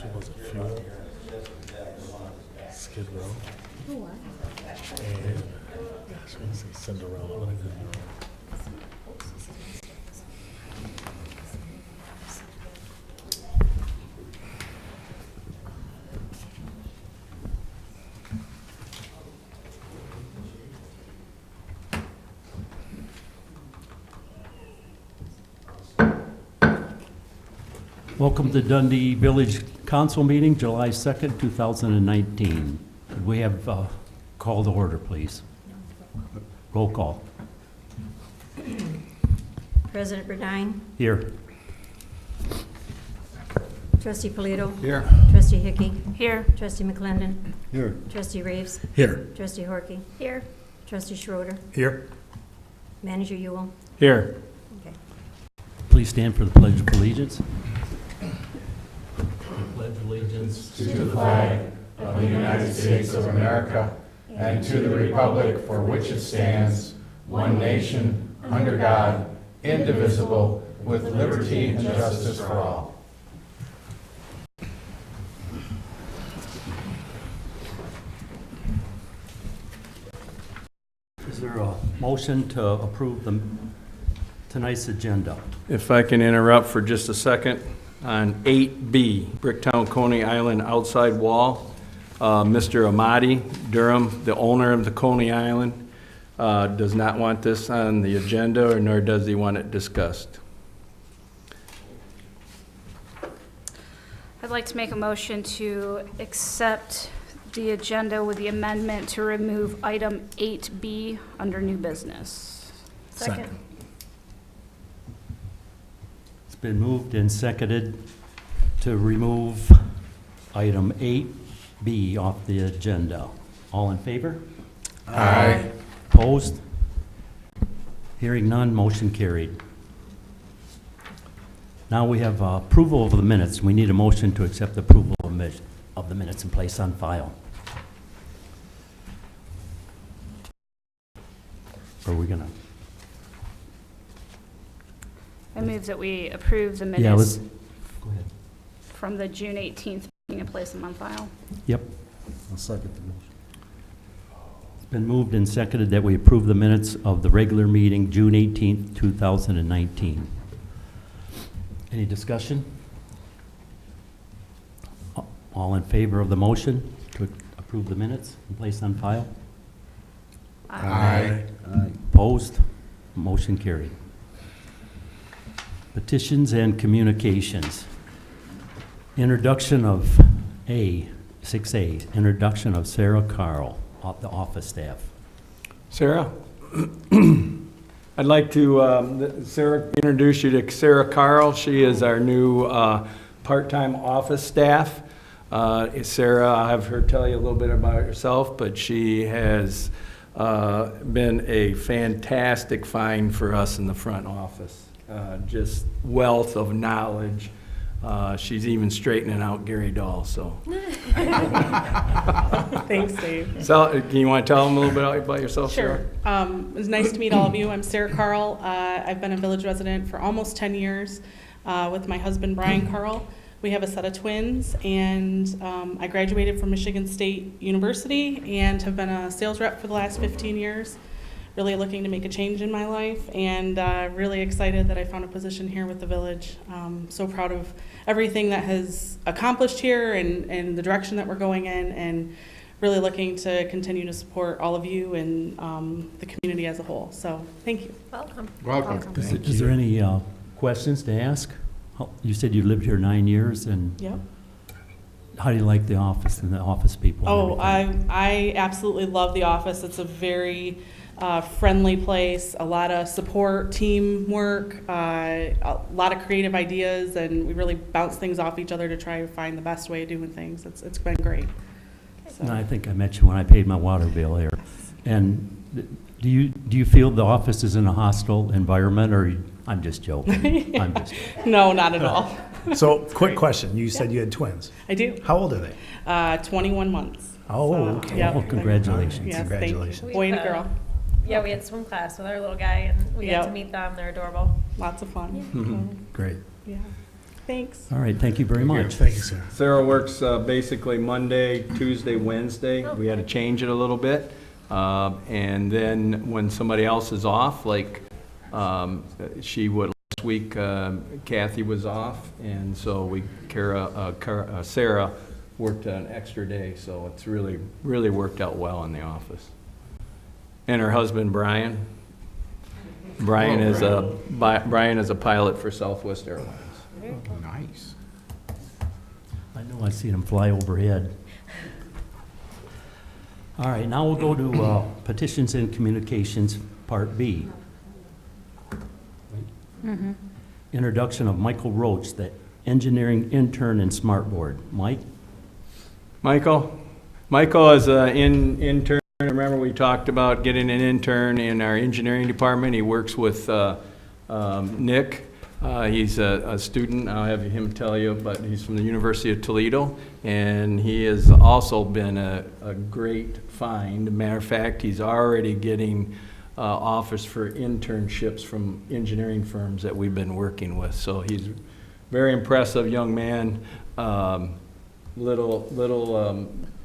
So was it Fuel, Skid Row, and gosh, what is it, Cinderella? What is it? Welcome to Dundee Village Council meeting, July 2nd, 2019. Could we have call to order, please? Roll call. President Burdine. Here. Trustee Polito. Here. Trustee Hickey. Here. Trustee McClendon. Here. Trustee Reeves. Here. Trustee Horky. Here. Trustee Schroeder. Here. Manager Ewell. Here. Okay. Please stand for the Pledge of Allegiance. Pledge allegiance to the flag of the United States of America and to the republic for which it stands, one nation, under God, indivisible, with liberty and justice for all. Is there a motion to approve tonight's agenda? If I can interrupt for just a second, on 8B, Bricktown Coney Island outside wall, Mr. Amati Durham, the owner of the Coney Island, does not want this on the agenda, or nor does he want it discussed. I'd like to make a motion to accept the agenda with the amendment to remove item 8B under new business. Second. It's been moved and seconded to remove item 8B off the agenda. All in favor? Aye. Opposed? Hearing none, motion carried. Now we have approval of the minutes. We need a motion to accept approval of the minutes and place on file. Are we gonna? I move that we approve the Yeah, let's, minutes go ahead. from the June 18th meeting and place them on file. Yep. I'll second the motion. It's been moved and seconded that we approve the minutes of the regular meeting, June 18th, 2019. Any discussion? All in favor of the motion to approve the minutes and place on file? Aye. Opposed? Motion carried. Petitions and communications. Introduction of 6A, introduction of Sarah Carl, the office staff. Sarah? I'd like to introduce you to Sarah Carl. She is our new part-time office staff. Sarah, I'll have her tell you a little bit about herself, but she has been a fantastic find for us in the front office. Just wealth of knowledge. She's even straightening out Gary Dahl, so. Thanks, Dave. So, can you want to tell them a little bit about yourself, Sure. Sarah? It was nice to meet all of you. I'm Sarah Carl. I've been a village resident for almost 10 years with my husband, Brian Carl. We have a set of twins, and I graduated from Michigan State University and have been a sales rep for the last 15 years. Really looking to make a change in my life, and really excited that I found a position here with the village. So proud of everything that has accomplished here and the direction that we're going in, and really looking to continue to support all of you and the community as a whole. So thank you. Welcome. Welcome. Is there any questions to ask? You said you lived here 9 years, and Yep. how do you like the office and the office people? and Oh, everything? I absolutely love the office. It's a very friendly place, a lot of support, teamwork, a lot of creative ideas, and we really bounce things off each other to try to find the best way of doing things. It's been great. So. And I think I met you when I paid my water bill here. And do you feel the office is in a hostile environment, or I'm just joking? I'm just joking. No, not at all. So, quick question. You said you had twins. I do. How old are they? 21 months. Oh, So, okay. yeah. Well, congratulations. Yes, Congratulations. thank you. Boy and a girl. Yeah, we had swim class with our little guy, and we got Yep. to meet them. They're adorable. Lots of fun. Great. Yeah. Thanks. All right, thank you very much. Thank you, sir. Sarah works basically Monday, Tuesday, Wednesday. We had to change it a little bit. And then when somebody else is off, like she would, last week Kathy was off, and so Sarah worked an extra day, so it's really worked out well in the office. And her husband, Brian. Brian is a pilot for Southwest Airlines. Nice. I know I've seen him fly overhead. All right, now we'll go to petitions and communications, Part B. Introduction of Michael Roach, the engineering intern in Smartboard. Mike? Michael is an intern. Remember we talked about getting an intern in our engineering department. He works with Nick. He's a student, I'll have him tell you, but he's from the University of Toledo, and he has also been a great find. Matter of fact, he's already getting offers for internships from engineering firms that we've been working with. So he's a very impressive young man.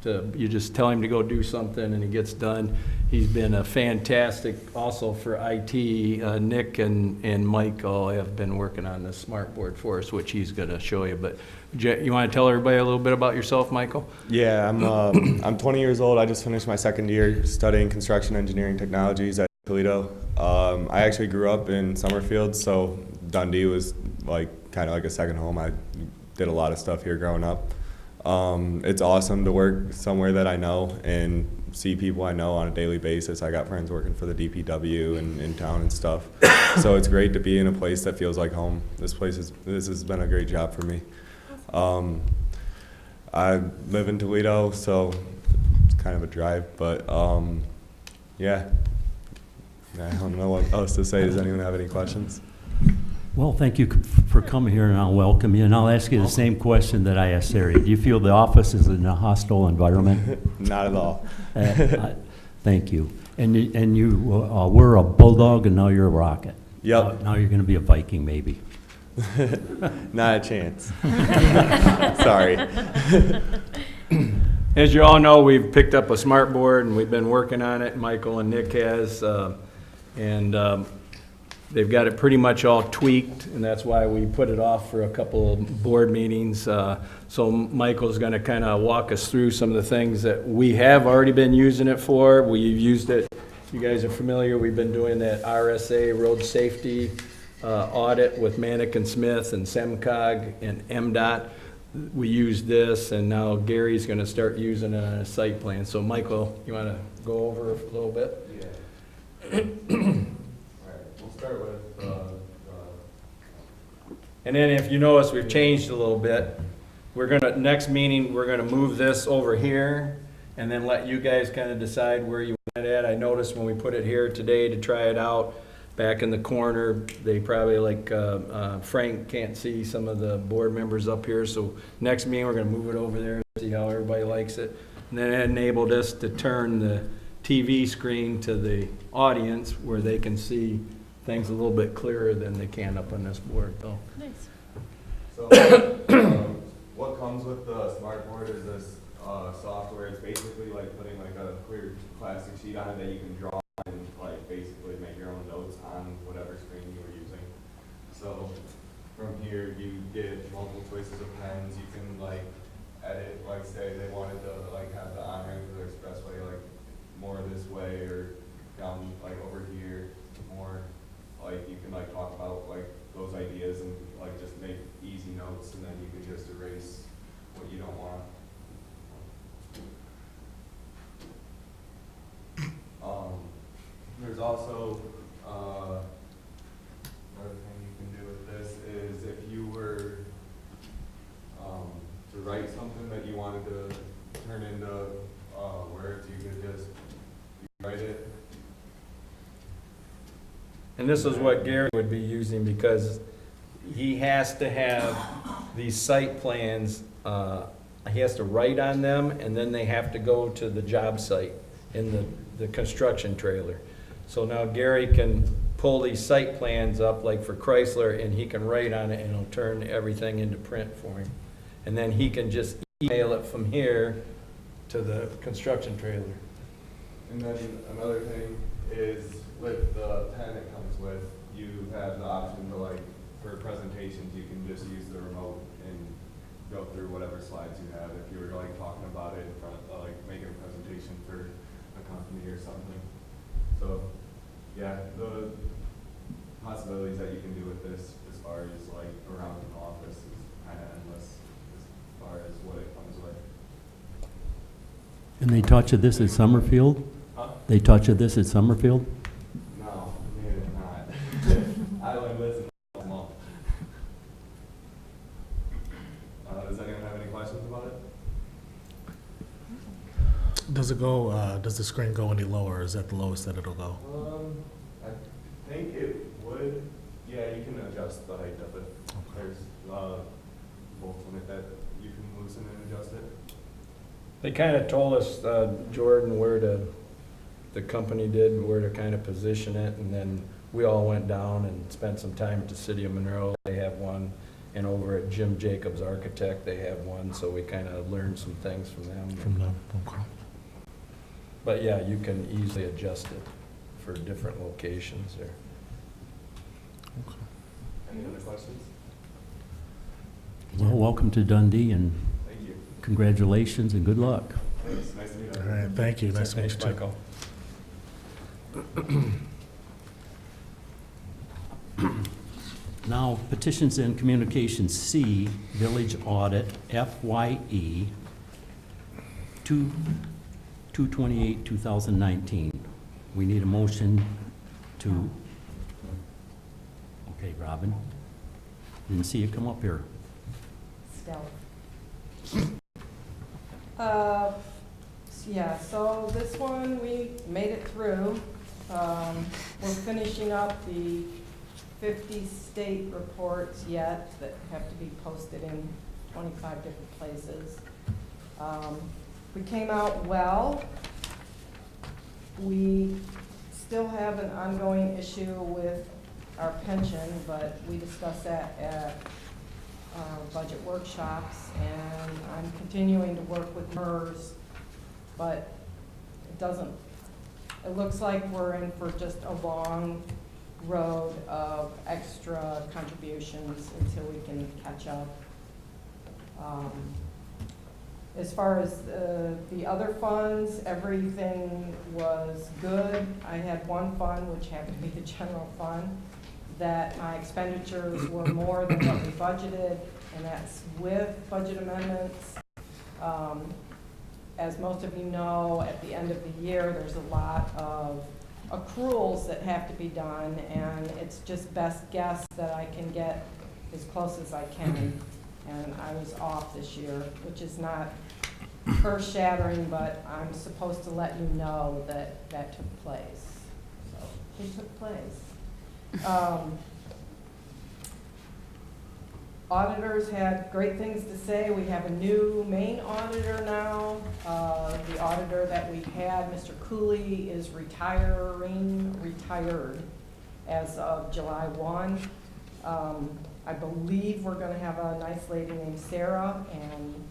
You just tell him to go do something and he gets done. He's been a fantastic also for IT. Nick and Michael have been working on this Smartboard for us, which he's going to show you. But you want to tell everybody a little bit about yourself, Michael? Yeah, I'm 20 years old. I just finished my second year studying construction engineering technologies at Toledo. I actually grew up in Summerfield, so Dundee was kind of like a second home. I did a lot of stuff here growing up. It's awesome to work somewhere that I know and see people I know on a daily basis. I got friends working for the DPW and in town and stuff. So it's great to be in a place that feels like home. This has been a great job for me. I live in Toledo, so it's kind of a drive, but yeah. I don't know what else to say. Does anyone have any questions? Well, thank you for coming here, and I'll welcome you. And I'll ask you the same question that I asked Sarah. Do you feel the office is in a hostile environment? Not at all. Thank you. And you were a Bulldog, and now you're a Rocket. Yep. Now you're going to be a Viking, maybe. Not a chance. Sorry. As you all know, we've picked up a Smartboard and we've been working on it. Michael and Nick has, they've got it pretty much all tweaked, and that's why we put it off for a couple of board meetings. So Michael's going to kind of walk us through some of the things that we have already been using it for. We've used it, you guys are familiar, we've been doing that RSA road safety audit with Manick and Smith and SEMCOG and MDOT. We used this, and now Gary's going to start using it on a site plan. So Michael, you want to go over a little bit? Yeah. We'll start with and then if you notice, we've changed a little bit. Next meeting, we're gonna move this over here and then let you guys kind of decide where you want it at. I noticed when we put it here today to try it out, back in the corner, they probably Frank can't see some of the board members up here. So next meeting, we're gonna move it over there, see how everybody likes it. And then it enabled us to turn the TV screen to the audience where they can see things a little bit clearer than they can up on this board. So. Nice. So what comes with the Smartboard is this software. It's basically like putting like a clear plastic sheet on it that you can draw and basically make your own notes on whatever screen you were using. So from here you get multiple choices of pens. You can edit, say they wanted to have the on-ramp to the expressway more this way or down over here more. You can talk about those ideas and just make easy notes, and then you can just erase what you don't want. There's also another thing you can do with this is if you were to write something that you wanted to turn into words, you could just write it. And this is what Gary would be using because he has to have these site plans, he has to write on them, and then they have to go to the job site in the construction trailer. So now Gary can pull these site plans up, like for Chrysler, and he can write on it and it'll turn everything into print for him. And then he can just email it from here to the construction trailer. And then another thing is with the pen it comes with, you have the option to like, for presentations, you can just use the remote and go through whatever slides you have if you were like talking about it in front, like making a presentation for a company or something. So, yeah, the possibilities that you can do with this as far as like around the office is kind of endless as far as what it comes with. And they taught you this at Summerfield? Huh? They taught you this at Summerfield? No, maybe not. I only listen to them all. Does anyone have any questions about it? Does it go, does the screen go any lower? Is that the lowest that it'll go? I think it would. Yeah, you can adjust the height of it. There's bolts in it that you can loosen and adjust it. They kind of told us, Jordan, the company did, where to kind of position it, and then we all went down and spent some time at the City of Monroe. They have one, and over at Jim Jacobs Architect, they have one, so we kind of learned some things from them. Okay. But yeah, you can easily adjust it for different locations there. Any other questions? Well, welcome to Dundee, and Thank you. congratulations and good luck. Thanks. Nice to meet you. All right, thank you. Nice to meet you too. Michael. Now, petitions and communications C, Village Audit, FYE 2/28/2019. We need a motion to, okay, Robin, didn't see you come up here. Yeah, so this one, we made it through. We're finishing up the 50 state reports yet that have to be posted in 25 different places. We came out well. We still have an ongoing issue with our pension, but we discussed that at budget workshops, and I'm continuing to work with MERS, but it looks like we're in for just a long road of extra contributions until we can catch up. As far as the other funds, everything was good. I had one fund, which happened to be the general fund, that my expenditures were more than what we budgeted, and that's with budget amendments. As most of you know, at the end of the year, there's a lot of accruals that have to be done, and it's just best guess that I can get as close as I can. And I was off this year, which is not earth-shattering, but I'm supposed to let you know that that took place. So it took place. Auditors had great things to say. We have a new main auditor now. The auditor that we had, Mr. Cooley, is retired as of July 1. I believe we're going to have a nice lady named Sarah, and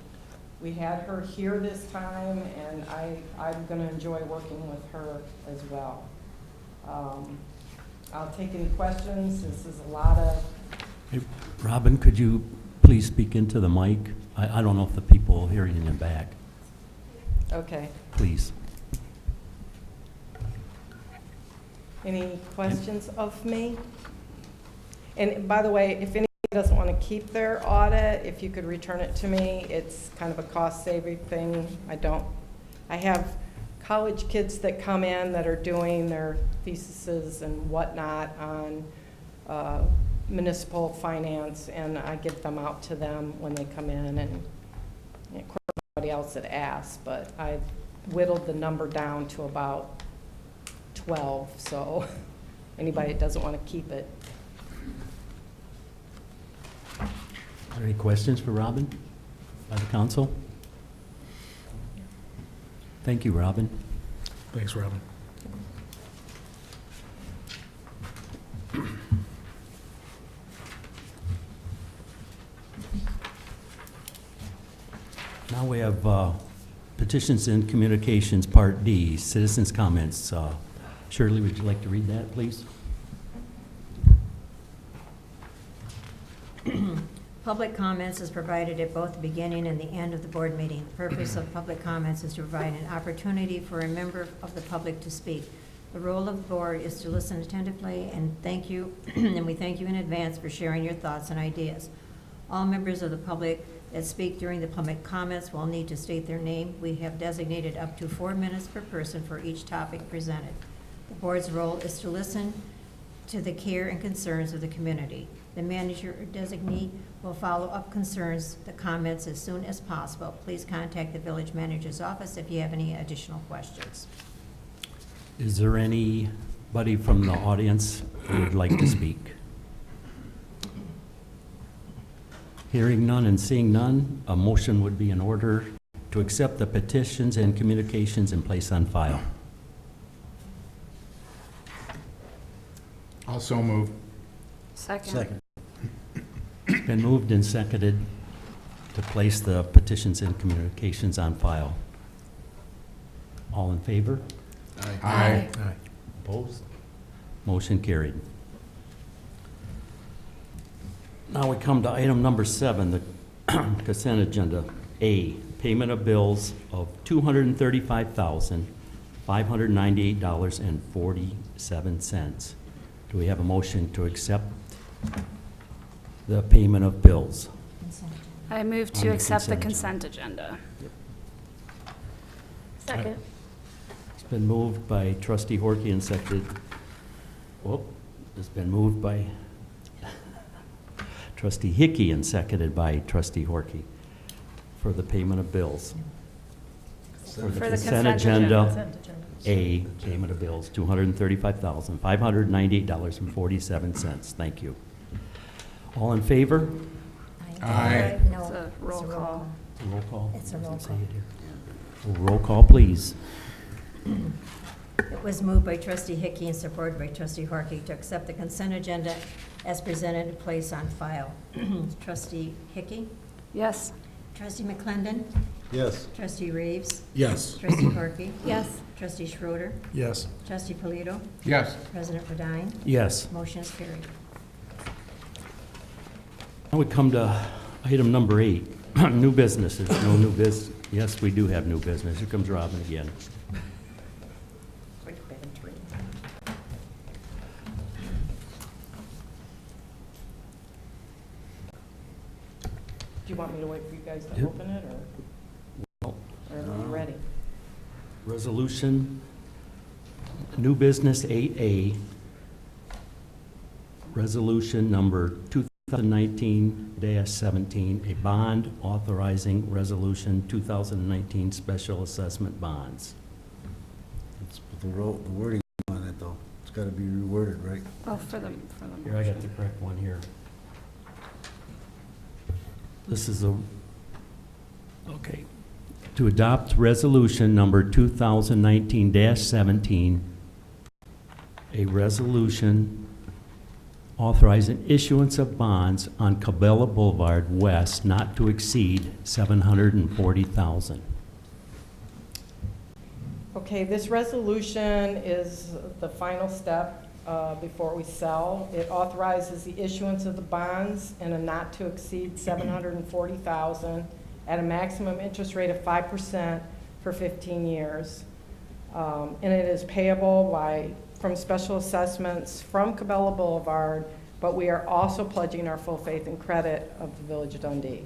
we had her here this time, and I'm going to enjoy working with her as well. I'll take any questions. This is a lot of... Hey, Robin, could you please speak into the mic? I don't know if the people will hear you in the back. Okay. Please. Any questions of me? And by the way, if anybody doesn't want to keep their audit, if you could return it to me, it's kind of a cost-saving thing. I have college kids that come in that are doing their theses and whatnot on municipal finance, and I give them out to them when they come in, and of course nobody else that asks, but I whittled the number down to about 12, so anybody that doesn't want to keep it. Are there any questions for Robin by the council? Thank you, Robin. Thanks, Robin. Now we have petitions and communications, Part D, citizens' comments. Shirley, would you like to read that, please? Public comments is provided at both the beginning and the end of the board meeting. The purpose of public comments is to provide an opportunity for a member of the public to speak. The role of the board is to listen attentively and thank you, and we thank you in advance for sharing your thoughts and ideas. All members of the public that speak during the public comments will need to state their name. We have designated up to 4 minutes per person for each topic presented. The board's role is to listen to the care and concerns of the community. The manager or designee will follow up concerns, the comments as soon as possible. Please contact the village manager's office if you have any additional questions. Is there anybody from the audience who would like to speak? Hearing none and seeing none, a motion would be in order to accept the petitions and communications and place on file. Also move. Second. It's been moved and seconded to place the petitions and communications on file. All in favor? Aye. Opposed? Motion carried. Now we come to item number 7, the consent agenda. A, payment of bills of $235,598.47. Do we have a motion to accept the payment of bills? I move On to the accept the consent consent agenda. Second. It's been moved by trustee Horky and seconded, it's been moved by trustee Hickey and seconded by trustee Horky for the payment of bills. For the consent agenda, A, payment of bills, $235,598.47. Thank you. All in favor? Aye. No, It's a roll call. Roll call. It's a roll Doesn't say call. it here. Roll call, please. It was moved by trustee Hickey and supported by trustee Harkey to accept the consent agenda as presented and place on file. Trustee Hickey? Yes. Trustee McClendon? Yes. Trustee Reeves? Yes. Trustee Harkey? Yes. Trustee Schroeder, Yes. Trustee Polito? Yes. President Bodine? Yes. Motion is carried. Now we come to item number 8, new business. There's no new business. Yes, we do have new business. Here comes Robin again. Do you want me to wait for you guys to Yep. open it, Well, or are you ready? Resolution, new business 8A, resolution number 2019-17, a bond authorizing resolution 2019 special assessment bonds. Let's put the wording on it, though. It's got to be reworded, right? Oh, for the Here, I got the correct one here. This is okay. To adopt resolution number 2019-17, a resolution authorizing issuance of bonds on Cabela Boulevard West not to exceed $740,000. Okay, this resolution is the final step before we sell. It authorizes the issuance of the bonds in a not to exceed $740,000 at a maximum interest rate of 5% for 15 years. And it is payable from special assessments from Cabela Boulevard, but we are also pledging our full faith and credit of the Village of Dundee,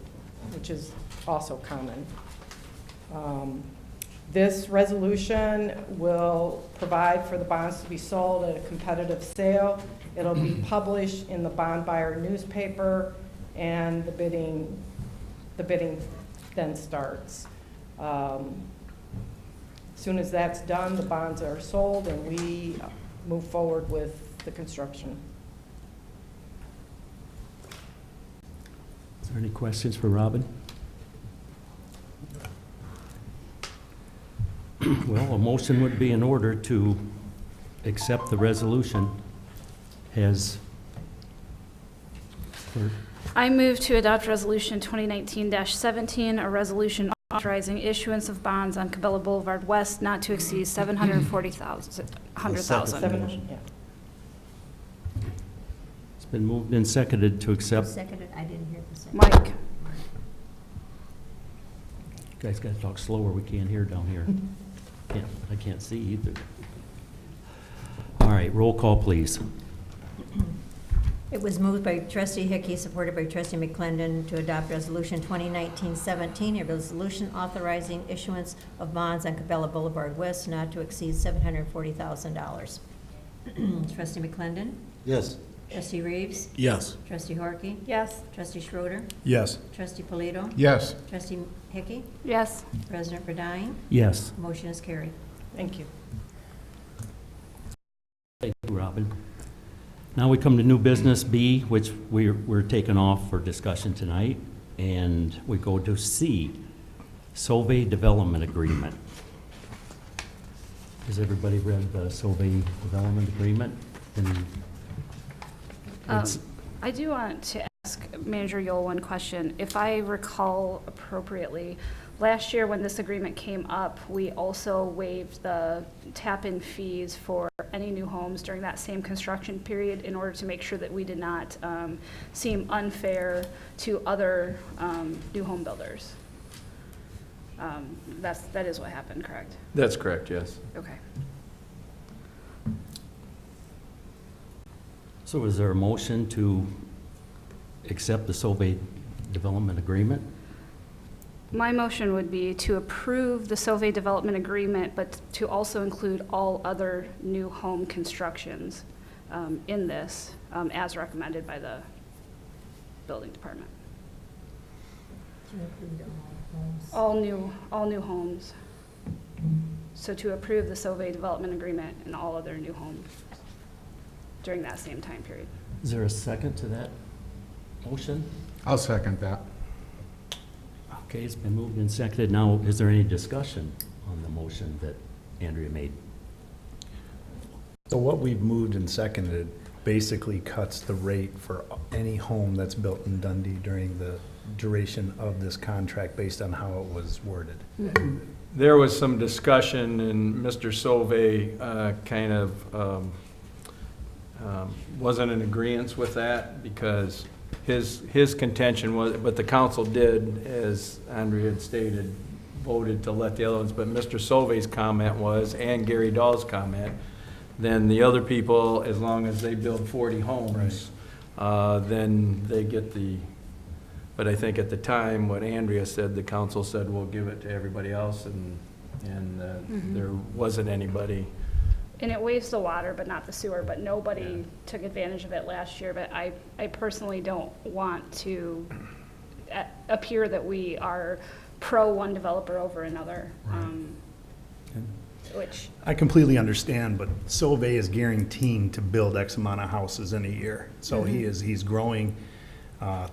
which is also common. This resolution will provide for the bonds to be sold at a competitive sale. It'll be published in the bond buyer newspaper, and the bidding then starts. As soon as that's done, the bonds are sold, and we move forward with the construction. Is there any questions for Robin? Well, a motion would be in order to accept the resolution as, I move to adopt resolution 2019-17, a resolution authorizing issuance of bonds on Cabela Boulevard West not to exceed $740,000. Yeah. It's been moved and seconded to accept. Seconded, I didn't hear the second. Mike? You guys gotta talk slower, we can't hear down here. I can't see either. All right, roll call, please. It was moved by trustee Hickey, supported by trustee McClendon, to adopt resolution 2019-17, a resolution authorizing issuance of bonds on Cabela Boulevard West not to exceed $740,000. Trustee McClendon? Yes. Trustee Reeves? Yes. Trustee Horky? Yes. Trustee Schroeder, Yes. Trustee Polito? Yes. Trustee Hickey? Yes. President Burdine? Yes. Motion is carried. Thank you. Thank you, Robin. Now we come to new business B, which we're taking off for discussion tonight, and we go to C, Solvay Development Agreement. Has everybody read the Solvay Development Agreement? And it's- I do want to ask Manager Yule one question. If I recall appropriately, last year when this agreement came up, we also waived the tap-in fees for any new homes during that same construction period in order to make sure that we did not seem unfair to other new home builders. That is what happened, correct? That's correct, yes. Okay. So is there a motion to accept the Solvay Development Agreement? My motion would be to approve the Solvay Development Agreement, but to also include all other new home constructions in this, as recommended by the building department. To include homes. All new homes. So to approve the Solvay Development Agreement and all other new homes during that same time period. Is there a second to that motion? I'll second that. Okay, it's been moved and seconded. Now, is there any discussion on the motion that Andrea made? So what we've moved and seconded basically cuts the rate for any home that's built in Dundee during the duration of this contract based on how it was worded. There was some discussion, and Mr. Solvay kind of wasn't in agreement with that because his contention was, but the council did, as Andrea had stated, voted to let the other ones, but Mr. Solvay's comment was, and Gary Dahl's comment, then the other people, as long as they build 40 homes, then they get the, but I think at the time, what Andrea said, the council said, we'll give it to everybody else, and there wasn't anybody. And it waives the water, but not the sewer, but nobody took advantage of it last year. But I personally don't want to appear that we are pro one developer over another, which. I completely understand, but Solvay is guaranteeing to build X amount of houses in a year. So he's growing,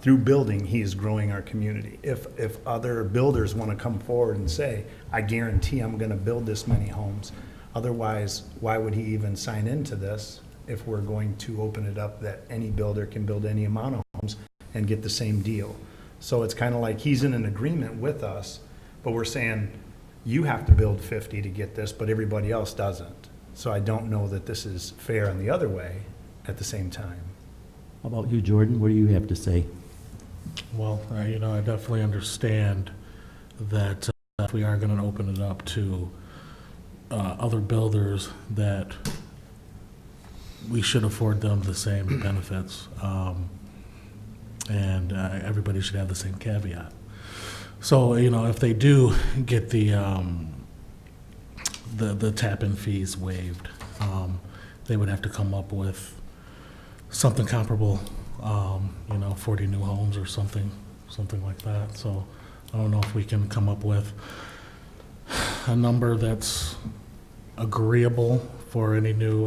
through building, he is growing our community. If other builders want to come forward and say, I guarantee I'm going to build this many homes, otherwise, why would he even sign into this if we're going to open it up that any builder can build any amount of homes and get the same deal? So it's kind of like he's in an agreement with us, but we're saying, you have to build 50 to get this, but everybody else doesn't. So I don't know that this is fair on the other way at the same time. How about you, Jordan? What do you have to say? Well, I definitely understand that if we are going to open it up to other builders, that we should afford them the same benefits, and everybody should have the same caveat. So, if they do get the tap-in fees waived, they would have to come up with something comparable, 40 new homes or something like that. So I don't know if we can come up with a number that's agreeable for any new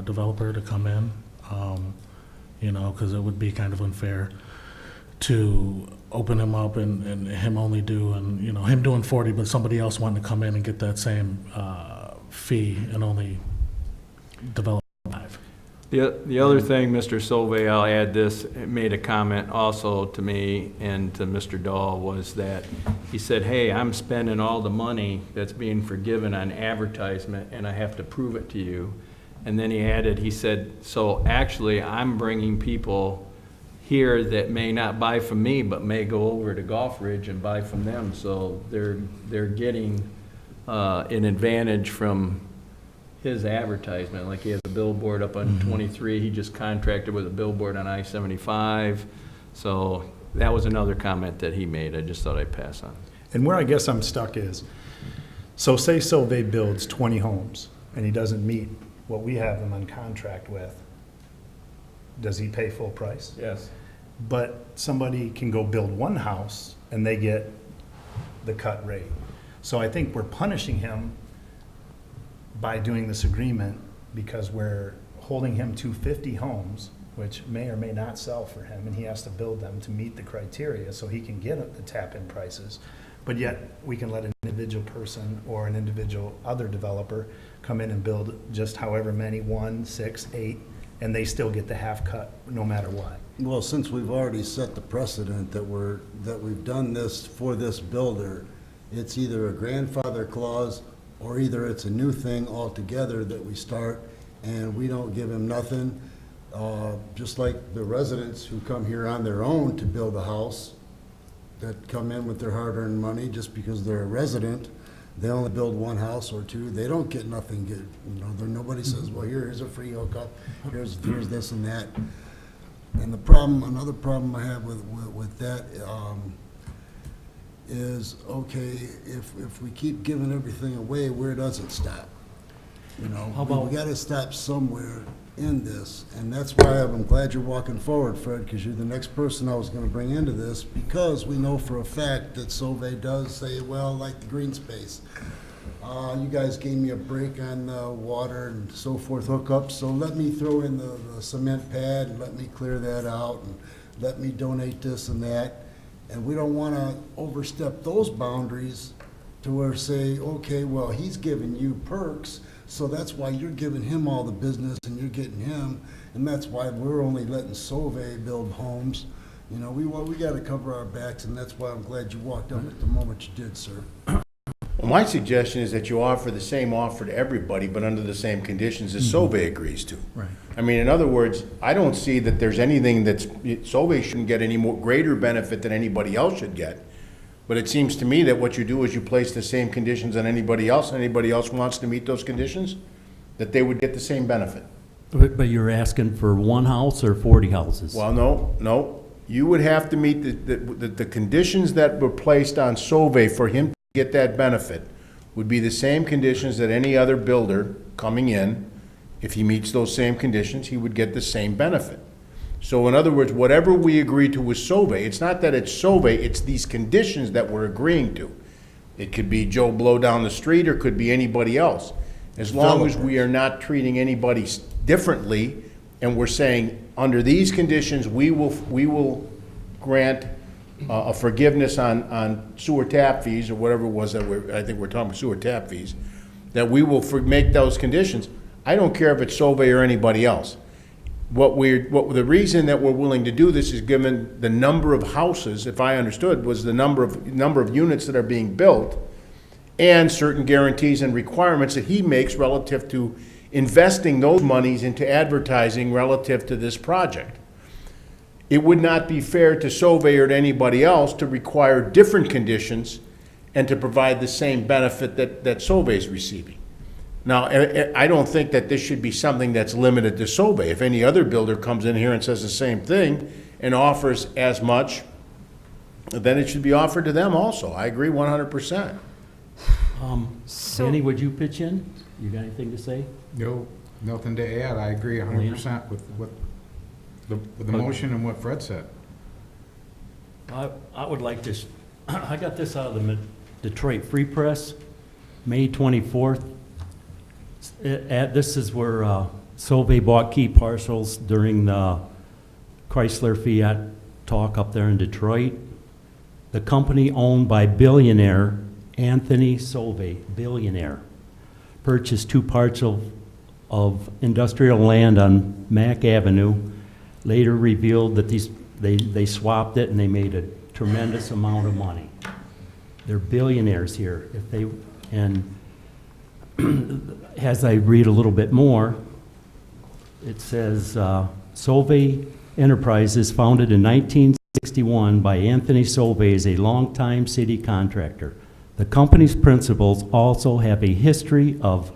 developer to come in, because it would be kind of unfair to open him up and him only doing, him doing 40, but somebody else wanting to come in and get that same fee and only develop 5. The other thing, Mr. Solvay, I'll add this, made a comment also to me and to Mr. Dahl, was that he said, hey, I'm spending all the money that's being forgiven on advertisement, and I have to prove it to you. And then he added, he said, so actually, I'm bringing people here that may not buy from me, but may go over to Golf Ridge and buy from them. So they're getting an advantage from his advertisement. Like he has a billboard up on 23. He just contracted with a billboard on I-75. So that was another comment that he made. I just thought I'd pass on. And where I guess I'm stuck is, so say Solvay builds 20 homes and he doesn't meet what we have him on contract with. Does he pay full price? Yes. But somebody can go build one house and they get the cut rate. So I think we're punishing him by doing this agreement because we're holding him to 50 homes, which may or may not sell for him, and he has to build them to meet the criteria so he can get the tap-in prices. But yet, we can let an individual person or an individual other developer come in and build just however many, 1, 6, 8, and they still get the half cut no matter what. Well, since we've already set the precedent that we've done this for this builder, it's either a grandfather clause or either it's a new thing altogether that we start and we don't give him nothing. Just like the residents who come here on their own to build a house, that come in with their hard-earned money just because they're a resident, they only build one house or two, they don't get nothing good. You know, nobody says, well, here's a free hookup, here's this and that. And the problem, another problem I have with that is, okay, if we keep giving everything away, where does it stop? You know, we gotta stop somewhere in this, and that's why I'm glad you're walking forward, Fred, because you're the next person I was gonna bring into this, because we know for a fact that Solvay does say, well, like the green space. You guys gave me a break on the water and so forth hookups, so let me throw in the cement pad and let me clear that out and let me donate this and that. And we don't want to overstep those boundaries to where say, okay, well, he's giving you perks, so that's why you're giving him all the business and you're getting him, and that's why we're only letting Solvay build homes. You know, we got to cover our backs, and that's why I'm glad you walked up at the moment you did, sir. Well, my suggestion is that you offer the same offer to everybody, but under the same conditions as Solvay agrees to. Right. I mean, in other words, I don't see that there's anything that's, Solvay shouldn't get any more greater benefit than anybody else should get. But it seems to me that what you do is you place the same conditions on anybody else, and anybody else wants to meet those conditions, that they would get the same benefit. But you're asking for one house or 40 houses? Well, no. You would have to meet the conditions that were placed on Solvay for him to get that benefit would be the same conditions that any other builder coming in, if he meets those same conditions, he would get the same benefit. So in other words, whatever we agree to with Solvay, it's not that it's Solvay, it's these conditions that we're agreeing to. It could be Joe Blow down the street, or could be anybody else. As long as we are not treating anybody differently, and we're saying, under these conditions, we will grant a forgiveness on sewer tap fees, or whatever it was that I think we're talking about sewer tap fees, that we will make those conditions. I don't care if it's Solvay or anybody else. The reason that we're willing to do this is given the number of houses, if I understood, was the number of units that are being built, and certain guarantees and requirements that he makes relative to investing those monies into advertising relative to this project. It would not be fair to Solvay or to anybody else to require different conditions and to provide the same benefit that Solvay is receiving. Now, I don't think that this should be something that's limited to Solvay. If any other builder comes in here and says the same thing and offers as much, then it should be offered to them also. I agree 100%. Danny, would you pitch in? You got anything to say? No, nothing to add. I agree 100% with what the motion and what Fred said. I would like to, I got this out of the Detroit Free Press, May 24th. This is where Solvay bought key parcels during the Chrysler Fiat talk up there in Detroit. The company owned by billionaire Anthony Solvay, billionaire, purchased two parcels of industrial land on Mack Avenue later revealed that they swapped it and they made a tremendous amount of money. They're billionaires here. And as I read a little bit more, it says, Solvay Enterprises, founded in 1961 by Anthony Solvay, is a longtime city contractor. The company's principals also have a history of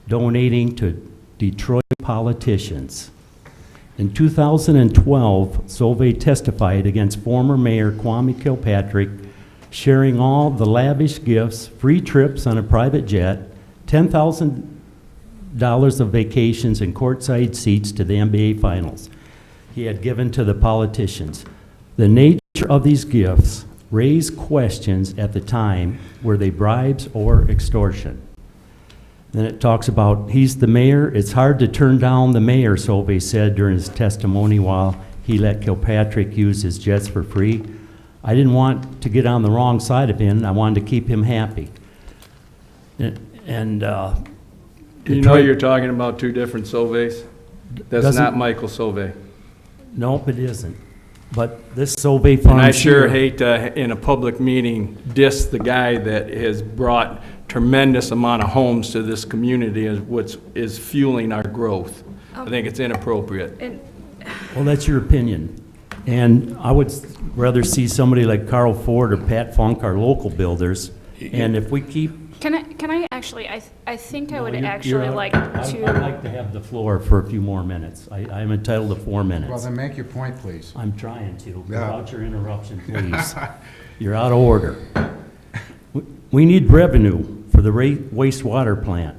donating to Detroit politicians. In 2012, Solvay testified against former Mayor Kwame Kilpatrick, sharing all the lavish gifts, free trips on a private jet, $10,000 of vacations and courtside seats to the NBA Finals he had given to the politicians. The nature of these gifts raised questions at the time. Were they bribes or extortion? Then it talks about, he's the mayor. It's hard to turn down the mayor, Solvay said during his testimony while he let Kilpatrick use his jets for free. I didn't want to get on the wrong side of him. I wanted to keep him happy. And You know you're talking about two different Solvays? That's not Michael Solvay. Nope, it isn't. But this Solvay Farms. And I sure here- hate to, in a public meeting, diss the guy that has brought tremendous amount of homes to this community and what is fueling our growth. I think it's inappropriate. Well, that's your opinion. And I would rather see somebody like Carl Ford or Pat Funk, our local builders. And if we keep. Can I actually, I think I would No, you're- actually you're- like I'd to. like to have the floor for a few more minutes. I'm entitled to 4 minutes. Well, then make your point, please. I'm trying to, Yeah. without your interruption, please. You're out of order. We need revenue for the wastewater plant.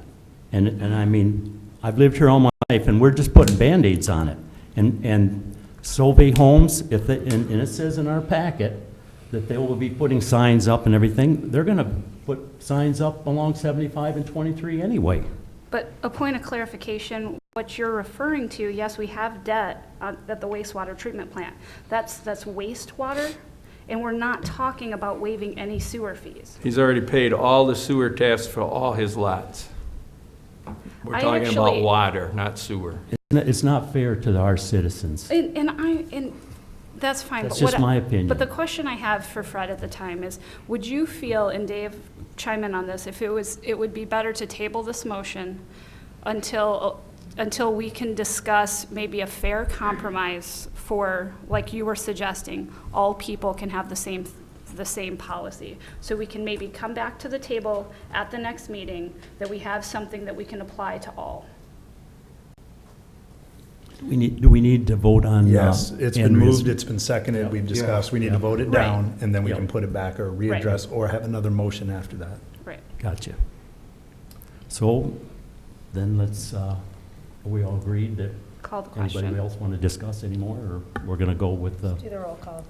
And I mean, I've lived here all my life, and we're just putting Band-Aids on it. And Solvay Homes, and it says in our packet that they will be putting signs up and everything. They're going to put signs up along 75 and 23 anyway. But a point of clarification, what you're referring to, yes, we have debt at the wastewater treatment plant. That's wastewater, and we're not talking about waiving any sewer fees. He's already paid all the sewer taps for all his lots. We're I talking about actually- water, not sewer. It's not fair to our citizens. And that's fine. That's but just my opinion. But the question I have for Fred at the time is, would you feel, and Dave, chime in on this, if it would be better to table this motion until we can discuss maybe a fair compromise for, like you were suggesting, all people can have the same policy. So we can maybe come back to the table at the next meeting, that we have something that we can apply to all. Do we need to vote on? Yes, it's been Andrea's- moved, it's been seconded, we've discussed, we need to vote it Right. down, and then we Yep. can put it back or readdress, or have another motion after that. Right. Gotcha. So then let's, are we all agreed that Call the question. anybody else want to discuss anymore, or we're going to go with the Do the roll call.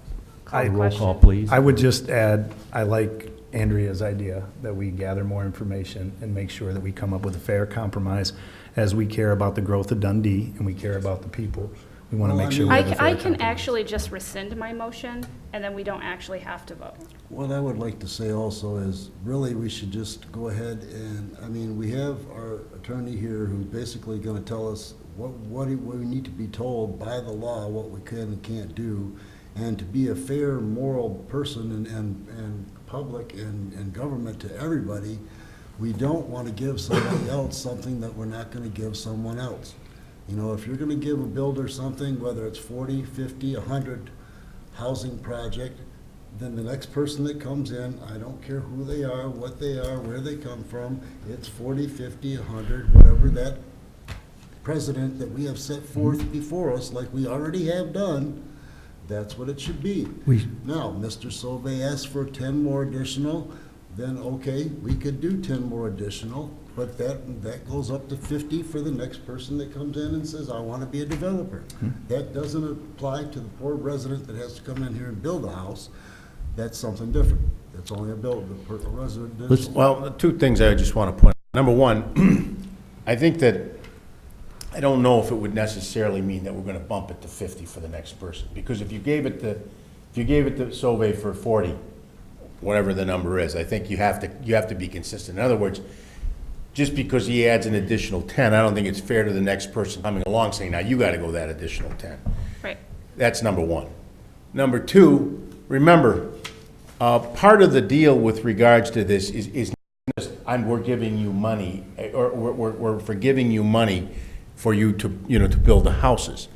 Call the roll call, question. please? I would just add, I like Andrea's idea that we gather more information and make sure that we come up with a fair compromise as we care about the growth of Dundee and we care about the people. We want to Well, make I sure we mean- have a fair I can compromise. actually just rescind my motion, and then we don't actually have to vote. What I would like to say also is, really, we should just go ahead and, I mean, we have our attorney here who's basically gonna tell us what we need to be told by the law, what we can and can't do, and to be a fair, moral person and public and government to everybody, we don't want to give somebody else something that we're not gonna give someone else. You know, if you're gonna give a builder something, whether it's 40, 50, 100 housing project, then the next person that comes in, I don't care who they are, what they are, where they come from, it's 40, 50, 100, whatever that precedent that we have set forth before us, like we already have done, that's what it should be. Now, Mr. Solvay asked for 10 more additional, then okay, we could do 10 more additional, but that goes up to 50 for the next person that comes in and says, I want to be a developer. That doesn't apply to the poor resident that has to come in here and build a house. That's something different. That's only a resident. Well, two things I just want to point out. Number one, I think that, I don't know if it would necessarily mean that we're going to bump it to 50 for the next person. Because if you gave it to Solvay for 40, whatever the number is, I think you have to be consistent. In other words, just because he adds an additional 10, I don't think it's fair to the next person coming along saying, now you gotta go that additional 10. Right. That's number one. Number two, remember, part of the deal with regards to this is not just, we're giving you money, or we're forgiving you money for you to, you know, to build the houses.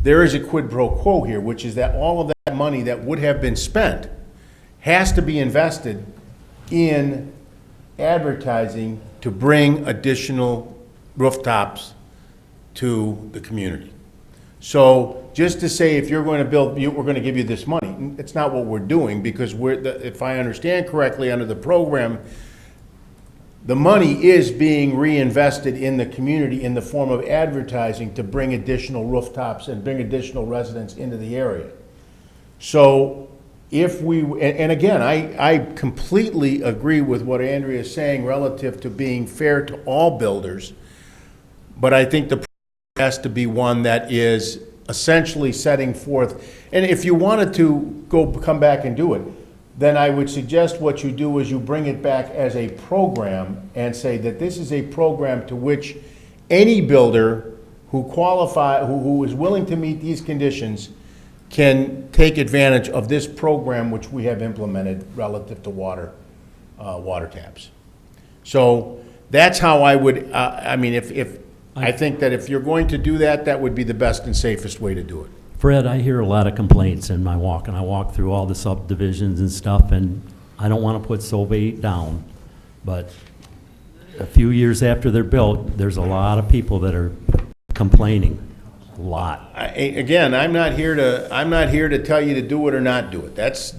There is a quid pro quo here, which is that all of that money that would have been spent has to be invested in advertising to bring additional rooftops to the community. So just to say, if you're going to build, we're going to give you this money, it's not what we're doing, because if I understand correctly, under the program, the money is being reinvested in the community in the form of advertising to bring additional rooftops and bring additional residents into the area. So if we, and again, I completely agree with what Andrea is saying relative to being fair to all builders, but I think the program has to be one that is essentially setting forth, and if you wanted to come back and do it, then I would suggest what you do is you bring it back as a program and say that this is a program to which any builder who who is willing to meet these conditions can take advantage of this program which we have implemented relative to water taps. So that's how I would, I mean, I think that if you're going to do that, that would be the best and safest way to do it. Fred, I hear a lot of complaints in my walk, and I walk through all the subdivisions and stuff, and I don't want to put Solvay down, but a few years after they're built, there's a lot of people that are complaining, a lot. Again, I'm not here to tell you to do it or not do it. That's,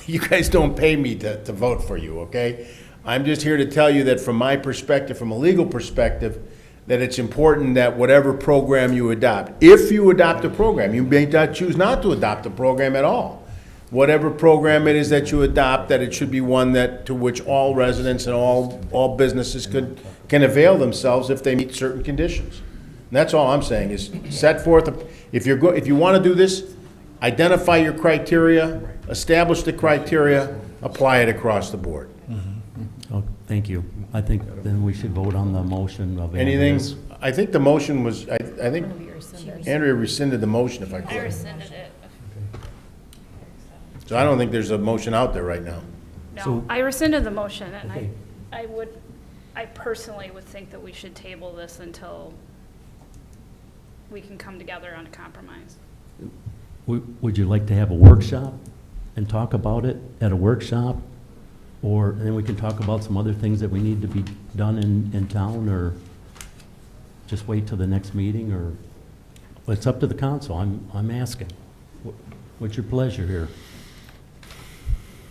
you guys don't pay me to vote for you, okay? I'm just here to tell you that from my perspective, from a legal perspective, that it's important that whatever program you adopt, if you adopt a program, you may not choose not to adopt a program at all. Whatever program it is that you adopt, that it should be one that to which all residents and all businesses can avail themselves if they meet certain conditions. And that's all I'm saying is set forth, if you want to do this, identify your criteria, establish the criteria, apply it across the board. Oh, thank you. I think then we should vote on the motion of Anything? Andrea's. I think the motion was, I think Andrea rescinded the motion, if I I could. rescinded it. So I don't think there's a motion out there right now. No, So- I rescinded the motion, and Okay. I personally would think that we should table this until we can come together on a compromise. Would you like to have a workshop and talk about it at a workshop? Or then we can talk about some other things that we need to be done in town, or just wait till the next meeting, or it's up to the council. I'm asking. What's your pleasure here?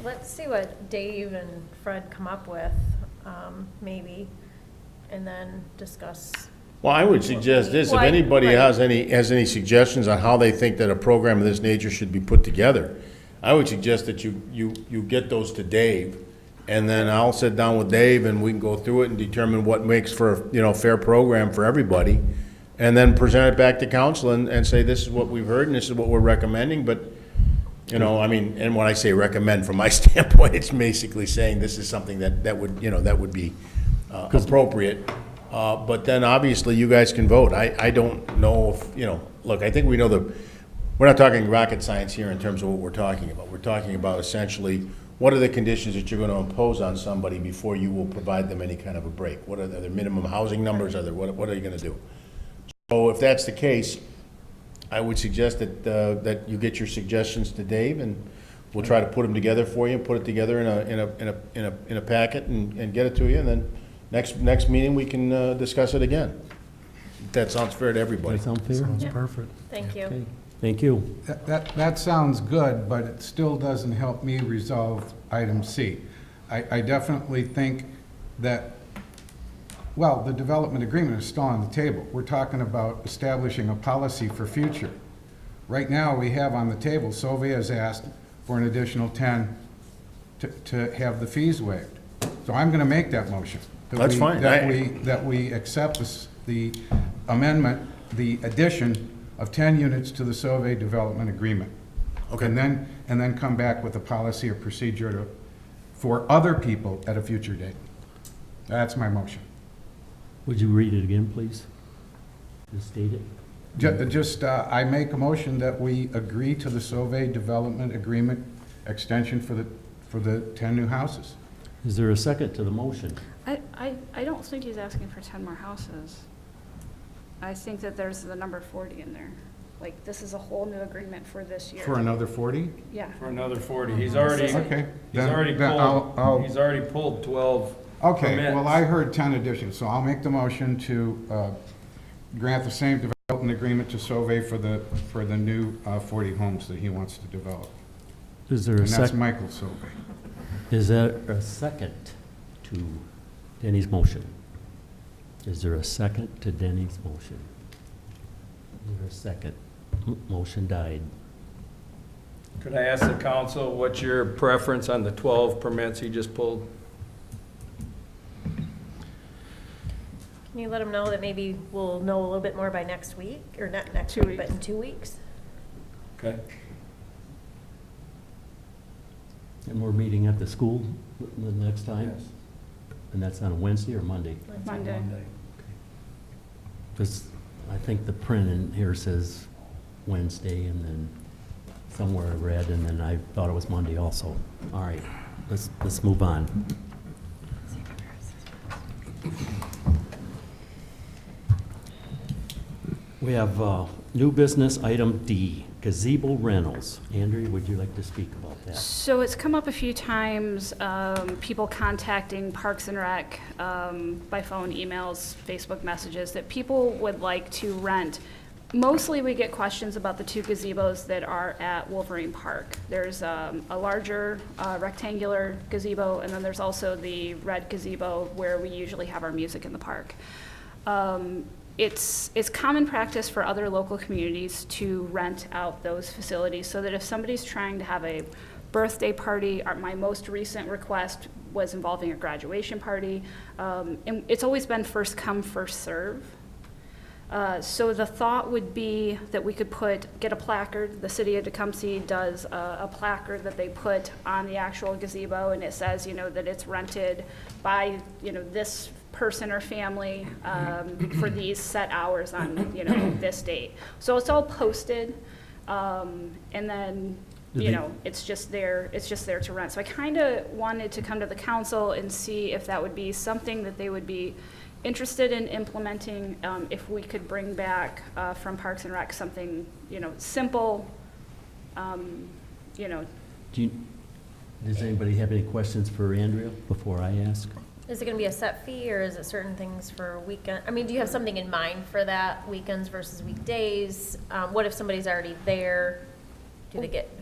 Let's see what Dave and Fred come up with, maybe, and then discuss. Well, I would suggest this, if Well, anybody right. has any suggestions on how they think that a program of this nature should be put together, I would suggest that you get those to Dave, and then I'll sit down with Dave and we can go through it and determine what makes for, a fair program for everybody, and then present it back to council and say, this is what we've heard and this is what we're recommending, but, I mean, and when I say recommend from my standpoint, it's basically saying this is something that would be appropriate. But then obviously you guys can vote. I don't know if, look, I think we know we're not talking rocket science here in terms of what we're talking about. We're talking about essentially what are the conditions that you're going to impose on somebody before you will provide them any kind of a break? What are the minimum housing numbers? What are you going to do? So if that's the case, I would suggest that you get your suggestions to Dave, and we'll try to put them together for you, and put it together in a packet and get it to you, and then next meeting we can discuss it again. That sounds fair to everybody. Does that sound fair? Sounds Yeah. perfect. Thank you. Okay. Thank you. That sounds good, but it still doesn't help me resolve item C. I definitely think that, well, the development agreement is still on the table. We're talking about establishing a policy for future. Right now, we have on the table, Sylvia has asked for an additional 10 to have the fees waived. So I'm going to make that motion. That's fine. That we accept the amendment, the addition of 10 units to the Sauvé Development Agreement. Okay. And then come back with a policy or procedure for other people at a future date. That's my motion. Would you read it again, please? Just state it. I make a motion that we agree to the Sauvé Development Agreement extension for the 10 new houses. Is there a second to the motion? I don't think he's asking for 10 more houses. I think that there's the number 40 in there. Like, this is a whole new agreement for this year. For another 40? Yeah. For another 40. He's already, Okay. he's already pulled 12 Okay, permits. well, I heard 10 additions, so I'll make the motion to grant the same development agreement to Sauvé for the new 40 homes that he wants to develop. Is there And a that's second? Michael Sauvé. Is there a second to Denny's motion? Is there a second to Denny's motion? Is there a second? Motion died. Could I ask the council, what's your preference on the 12 permits he just pulled? Can you let them know that maybe we'll know a little bit more by next week, or not next 2 week, but weeks. in 2 weeks? Okay. And we're meeting at the school the next time? And that's on a Wednesday or Monday? Monday. Because I think the print in here says Wednesday, and then somewhere I read, and then I thought it was Monday also. All right, let's move on. We have new business item D, gazebo rentals. Andrea, would you like to speak about that? So it's come up a few times, people contacting Parks and Rec by phone, emails, Facebook messages, that people would like to rent. Mostly we get questions about the 2 gazebos that are at Wolverine Park. There's a larger rectangular gazebo, and then there's also the red gazebo where we usually have our music in the park. It's common practice for other local communities to rent out those facilities so that if somebody's trying to have a birthday party, my most recent request was involving a graduation party, and it's always been first come, first serve. So the thought would be that we could get a placard. The city of Tecumseh does a placard that they put on the actual gazebo, and it says, that it's rented by, this person or family for these set hours on, this date. So it's all posted, and then, it's just there to rent. So I kind of wanted to come to the council and see if that would be something that they would be interested in implementing, if we could bring back from Parks and Rec something, simple, Does anybody have any questions for Andrea before I ask? Is it gonna be a set fee, or is it certain things for weekend? I mean, do you have something in mind for that, weekends versus weekdays? What if somebody's already there?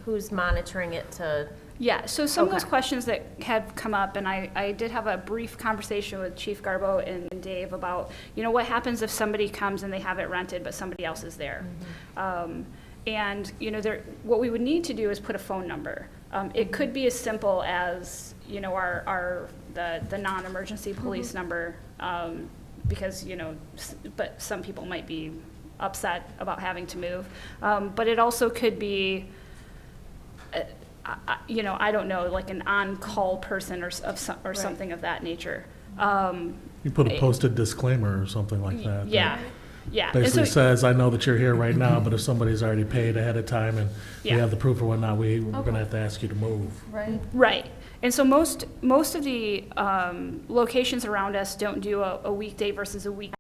Who's monitoring it to? Yeah, so some of those Okay. questions that have come up, and I did have a brief conversation with Chief Garbo and Dave about, what happens if somebody comes and they have it rented, but somebody else is there? And, what we would need to do is put a phone number. It could be as simple as, the non-emergency police number, because, but some people might be upset about having to move. But it also could be, I don't know, like an on-call person or something of that nature. You put a posted disclaimer or something like that. Yeah, yeah. That And so- basically says, I know that you're here right now, but if somebody's already paid ahead of time and we Yeah. have the proof or whatnot, we're gonna have to ask you to move. Right. Right. And so most of the locations around us don't do a weekday versus a weekend,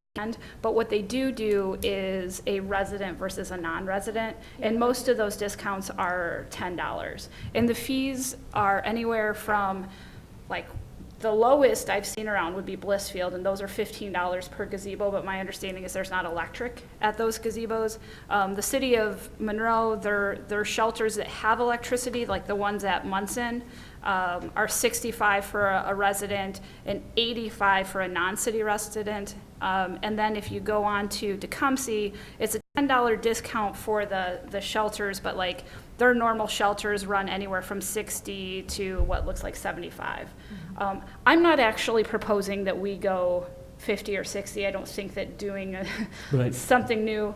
but what they do is a resident versus a non-resident, and most of those discounts are $10. And the fees are anywhere from, like, the lowest I've seen around would be Blissfield, and those are $15 per gazebo, but my understanding is there's not electric at those gazebos. The city of Monroe, their shelters that have electricity, like the ones at Munson, are $65 for a resident and $85 for a non-city resident. And then if you go on to Tecumseh, it's a $10 discount for the shelters, but like their normal shelters run anywhere from $60 to what looks like $75. I'm not actually proposing that we go 50 or 60. I don't think that doing Right. something new.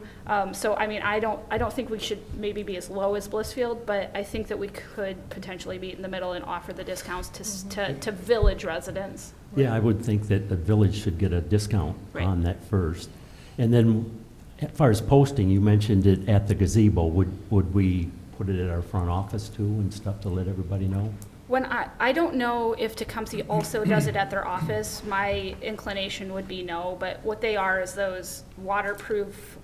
So I mean, I don't think we should maybe be as low as Blissfield, but I think that we could potentially meet in the middle and offer the discounts to village residents. Yeah, I would think that the village should get a discount Right. on that first. And then, as far as posting, you mentioned it at the gazebo. Would we put it at our front office too and stuff to let everybody know? When I don't know if Tecumseh also does it at their office. My inclination would be no, but what they are is those waterproof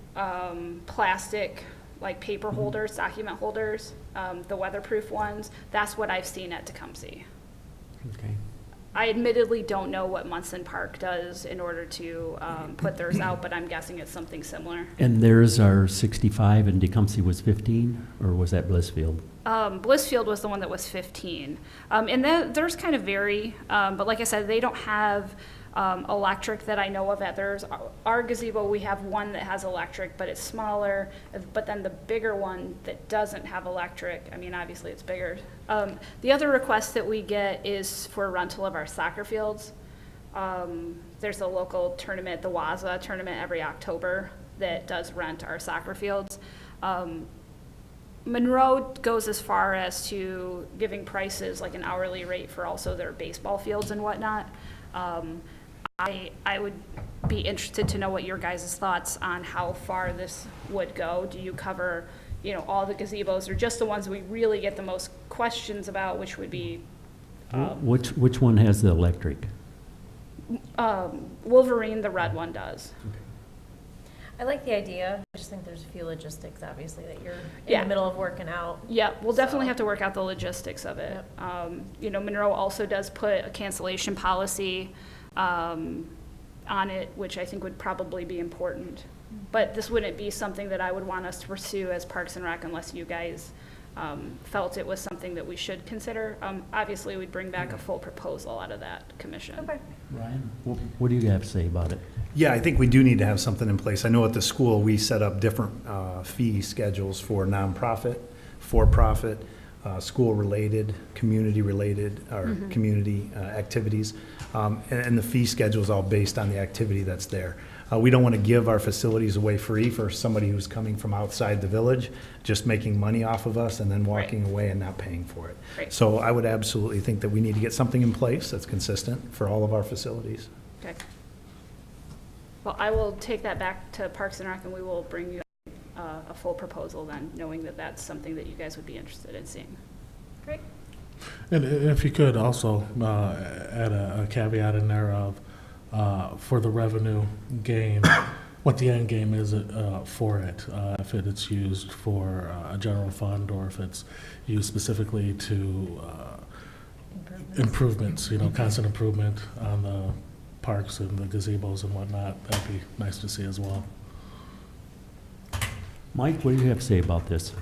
plastic, like paper holders, document holders, the weatherproof ones. That's what I've seen at Tecumseh. Okay. I admittedly don't know what Munson Park does in order to put theirs out, but I'm guessing it's something similar. And theirs are 65 and Tecumseh was 15, or was that Blissfield? Blissfield was the one that was 15. And theirs kind of vary, but like I said, they don't have electric that I know of at theirs. Our gazebo, we have one that has electric, but it's smaller. But then the bigger one that doesn't have electric, I mean, obviously it's bigger. The other request that we get is for rental of our soccer fields. There's a local tournament, the Waza tournament, every October that does rent our soccer fields. Monroe goes as far as to giving prices like an hourly rate for also their baseball fields and whatnot. I would be interested to know what your guys' thoughts on how far this would go. Do you cover, you know, all the gazebos or just the ones we really get the most questions about, which would be Which one has the electric? Wolverine, the red one does. I like the idea. I just think there's a few logistics, obviously, that you're in Yeah. the middle of working out. Yeah, we'll definitely So- have to work out the logistics of it. Yep. You know, Monroe also does put a cancellation policy on it, which I think would probably be important. But this wouldn't be something that I would want us to pursue as Parks and Rec unless you guys felt it was something that we should consider. Obviously, we'd bring back a full proposal out of that commission. Okay. Ryan? What do you have to say about it? Yeah, I think we do need to have something in place. I know at the school, we set up different fee schedules for nonprofit, for-profit, school-related, community-related, or community activities. And the fee schedule is all based on the activity that's there. We don't want to give our facilities away free for somebody who's coming from outside the village, just making money off of us and then walking away and not paying for it. Right. So I would absolutely think that we need to get something in place that's consistent for all of our facilities. Okay. Well, I will take that back to Parks and Rec, and we will bring you a full proposal then, knowing that that's something that you guys would be interested in seeing. Great. And if you could also add a caveat in there of, for the revenue gain, what the end game is for it, if it's used for a general fund or if it's used specifically to improvements, you know, constant improvement on the parks and the gazebos and whatnot. That'd be nice to see as well. Mike, what do you have to say about this?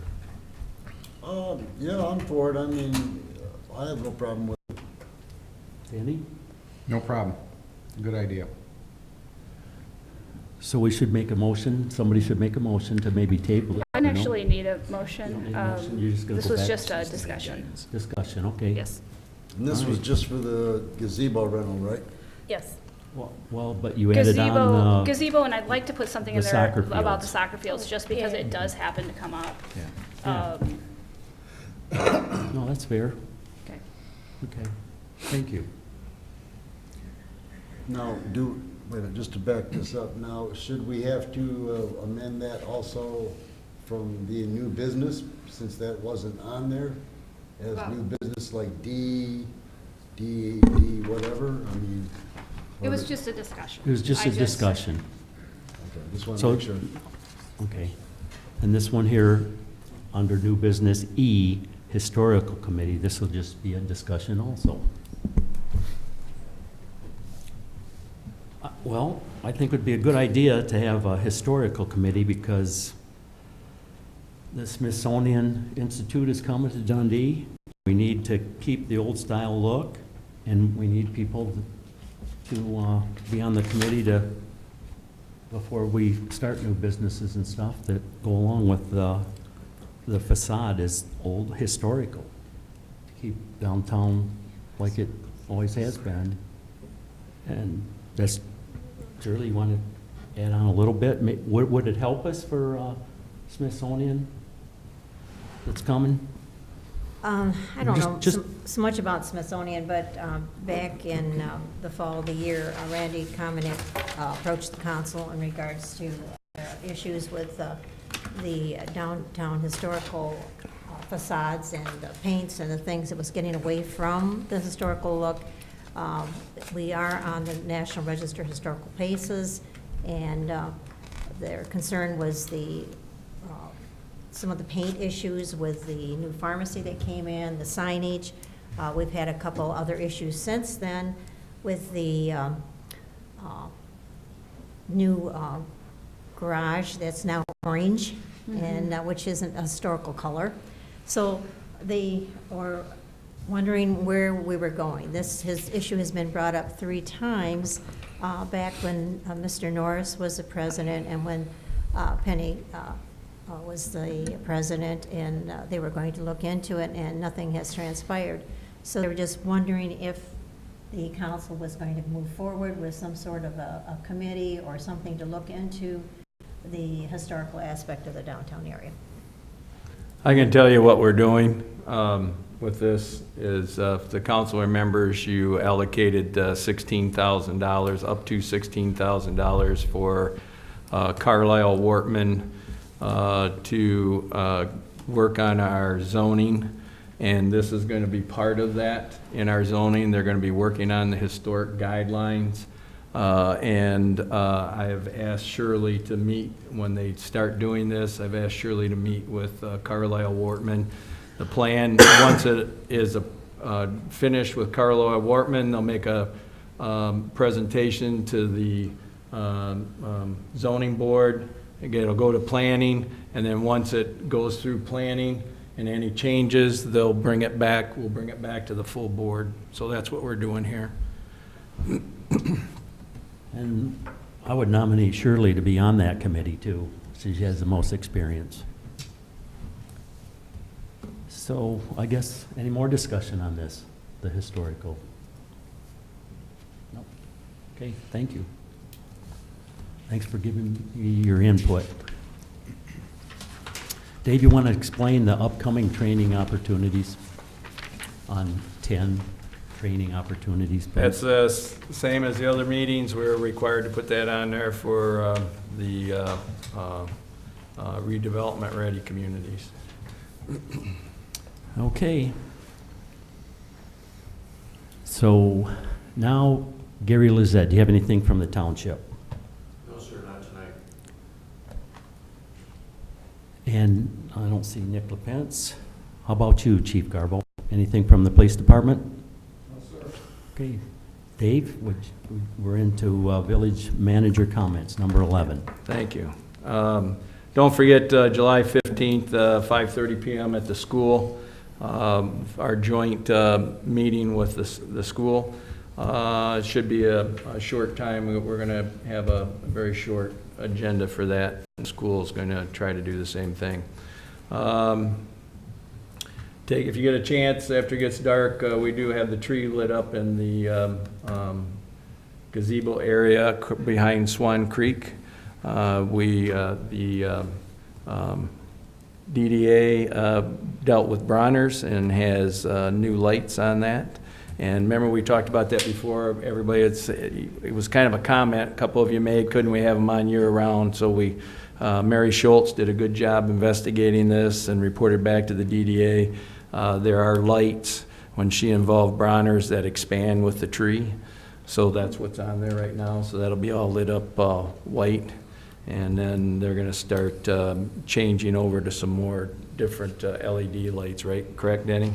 Yeah, I'm for it. I mean, I have no problem with it. Danny? No problem. Good idea. So we should make a motion, somebody should make a motion to maybe table it. I don't you know? actually need a You don't motion. need a motion? You're just gonna This go was back just to a the discussion. Discussion, okay. Yes. And this was Alright. just for the gazebo rental, right? Yes. Well, but you added on, Gazebo, and I'd like to put something in the there soccer about the fields. soccer fields, just because Yeah. it does happen to come up. Yeah. No, that's fair. Okay. Okay, thank you. Now, wait a minute, just to back this up now, should we have to amend that also from the new business, since that wasn't on there? As new business like D, whatever, I mean. It was just a discussion. It was just a discussion. Okay, just want to So- make sure. Okay. And this one here, under new business E, Historical Committee, this will just be a discussion also. Well, I think it would be a good idea to have a Historical Committee because the Smithsonian Institute is coming to Dundee. We need to keep the old style look, and we need people to be on the committee before we start new businesses and stuff that go along with the facade is old historical. To keep downtown like it always has been. And that's Shirley, you want to add on a little bit? Would it help us for Smithsonian that's coming? I don't know Just- so much about Smithsonian, but back in the fall of the year, Randy Commenet approached the council in regards to issues with the downtown historical facades and paints and the things that was getting away from the historical look. We are on the National Register of Historical Places, and their concern was some of the paint issues with the new pharmacy that came in, the signage. We've had a couple other issues since then with the new garage that's now orange, and which isn't a historical color. So they were wondering where we were going. His issue has been brought up 3 times, back when Mr. Norris was the president and when Penny was the president, and they were going to look into it, and nothing has transpired. So they were just wondering if the council was going to move forward with some sort of a committee or something to look into the historical aspect of the downtown area. I can tell you what we're doing with this is, if the council remembers, you allocated $16,000, up to $16,000 for Carlisle Wortman to work on our zoning, and this is going to be part of that in our zoning. They're going to be working on the historic guidelines, and I have asked Shirley to meet when they start doing this. I've asked Shirley to meet with Carlisle Wortman. The plan, once it is finished with Carlisle Wortman, they'll make a presentation to the zoning board. Again, it'll go to planning, and then once it goes through planning and any changes, they'll bring it back. We'll bring it back to the full board. So that's what we're doing here. And I would nominate Shirley to be on that committee too, since she has the most experience. So I guess, any more discussion on this, the historical? No. Okay, thank you. Thanks for giving me your input. Dave, you want to explain the upcoming training opportunities on 10 training opportunities? That's the same as the other meetings. We're required to put that on there for the redevelopment ready communities. Okay. So now, Gary Lizette, do you have anything from the township? No, sir, not tonight. And I don't see Nick LaPence. How about you, Chief Garbo? Anything from the police department? No, sir. Okay. Dave, we're into village manager comments, number 11. Thank you. Don't forget July 15th, 5:30 p.m. at the school. Our joint meeting with the school. It should be a short time. We're going to have a very short agenda for that. The school is going to try to do the same thing. If you get a chance, after it gets dark, we do have the tree lit up in the gazebo area behind Swan Creek. DDA dealt with Bronner's and has new lights on that. And remember, we talked about that before. Everybody, it was kind of a comment a couple of you made, couldn't we have them on year-round? So Mary Schultz did a good job investigating this and reported back to the DDA. There are lights, when she involved Bronner's, that expand with the tree. So that's what's on there right now. So that'll be all lit up white. And then they're going to start changing over to some more different LED lights, right? Correct, Denny?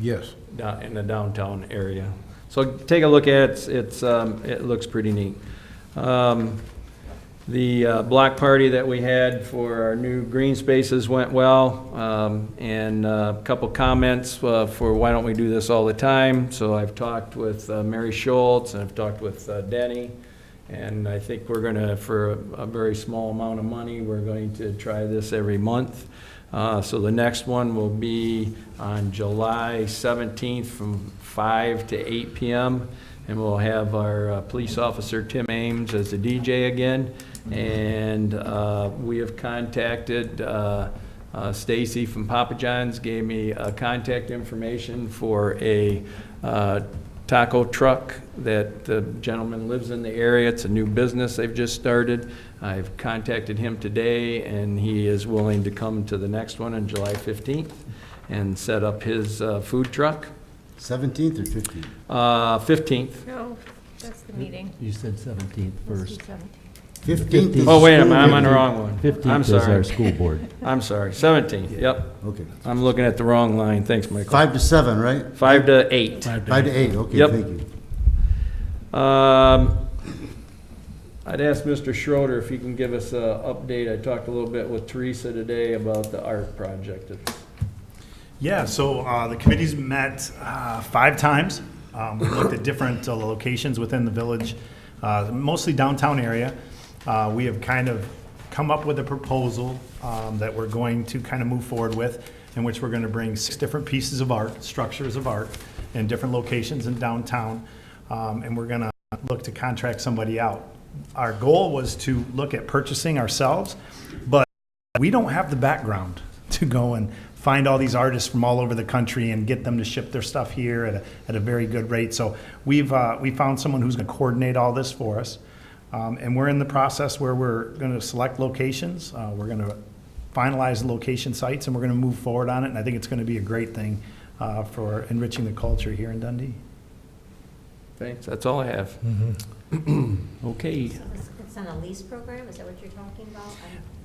Yes. In the downtown area. So take a look at it. It looks pretty neat. The block party that we had for our new green spaces went well, and a couple comments for why don't we do this all the time. So I've talked with Mary Schultz, and I've talked with Denny. And I think we're going to, for a very small amount of money, we're going to try this every month. So the next one will be on July 17th from 5 to 8 p.m. And we'll have our police officer, Tim Ames, as the DJ again. And we have contacted Stacy from Papa John's, gave me contact information for a taco truck that the gentleman lives in the area. It's a new business they've just started. I've contacted him today, and he is willing to come to the next one on July 15th and set up his food truck. 17th or 15th? 15th. No, that's the meeting. You said 17th first. 15th is. Oh, wait a minute, I'm on the school wrong one. 15th I'm is sorry. our school board. I'm sorry, 17th, yep. Okay. I'm looking at the wrong line, thanks, Michael. 5 to 7, right? 5 to 8. 5 to 8, okay, Yep. thank you. I'd ask Mr. Schroeder if he can give us an update. I talked a little bit with Teresa today about the art project. Yeah, so the committee's met 5 times. We looked at different locations within the village, mostly downtown area. We have kind of come up with a proposal that we're going to kind of move forward with, in which we're going to bring 6 different pieces of art, structures of art, in different locations in downtown, and we're going to look to contract somebody out. Our goal was to look at purchasing ourselves, but we don't have the background to go and find all these artists from all over the country and get them to ship their stuff here at a very good rate. So we found someone who's going to coordinate all this for us. And we're in the process where we're going to select locations. We're going to finalize the location sites, and we're going to move forward on it. And I think it's going to be a great thing for enriching the culture here in Dundee. Thanks, that's all I have. Okay. So it's on a lease program, is that what you're talking about?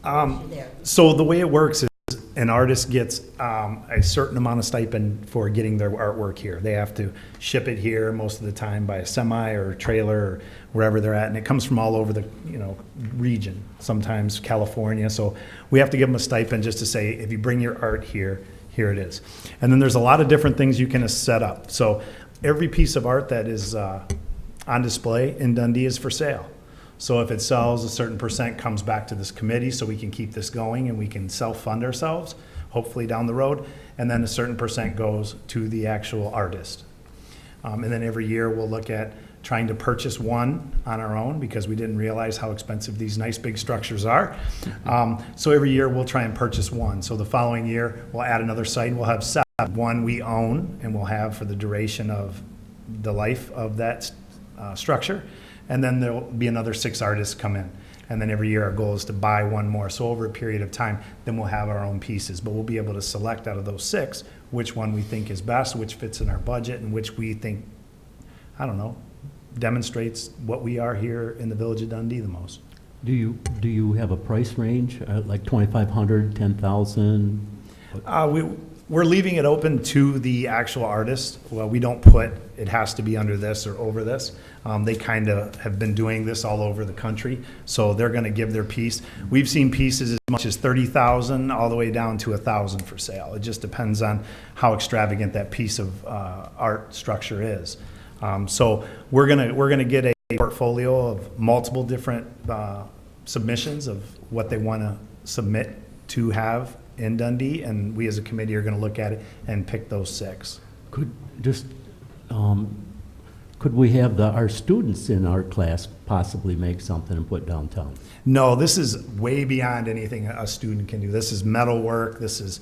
I'm not there. So the way it works is an artist gets a certain amount of stipend for getting their artwork here. They have to ship it here most of the time by a semi or a trailer or wherever they're at, and it comes from all over the region, sometimes California. So we have to give them a stipend just to say, if you bring your art here, here it is. And then there's a lot of different things you can set up. So every piece of art that is on display in Dundee is for sale. So if it sells, a certain percent comes back to this committee so we can keep this going and we can self-fund ourselves, hopefully down the road. And then a certain percent goes to the actual artist. And then every year we'll look at trying to purchase one on our own because we didn't realize how expensive these nice big structures are. So every year we'll try and purchase one. So the following year we'll add another site. We'll have 7. One we own and we'll have for the duration of the life of that structure. And then there'll be another 6 artists come in. And then every year our goal is to buy one more. So over a period of time, then we'll have our own pieces. But we'll be able to select out of those 6 which one we think is best, which fits in our budget, and which we think, I don't know, demonstrates what we are here in the village of Dundee the most. Do you have a price range, like 2,500, 10,000? We're leaving it open to the actual artist. Well, we don't put, it has to be under this or over this. They kind of have been doing this all over the country, so they're going to give their piece. We've seen pieces as much as 30,000 all the way down to 1,000 for sale. It just depends on how extravagant that piece of art structure is. So we're gonna get a portfolio of multiple different submissions of what they want to submit to have in Dundee, and we as a committee are going to look at it and pick those 6. Could we have our students in our class possibly make something and put downtown? No, this is way beyond anything a student can do. This is metal work. This is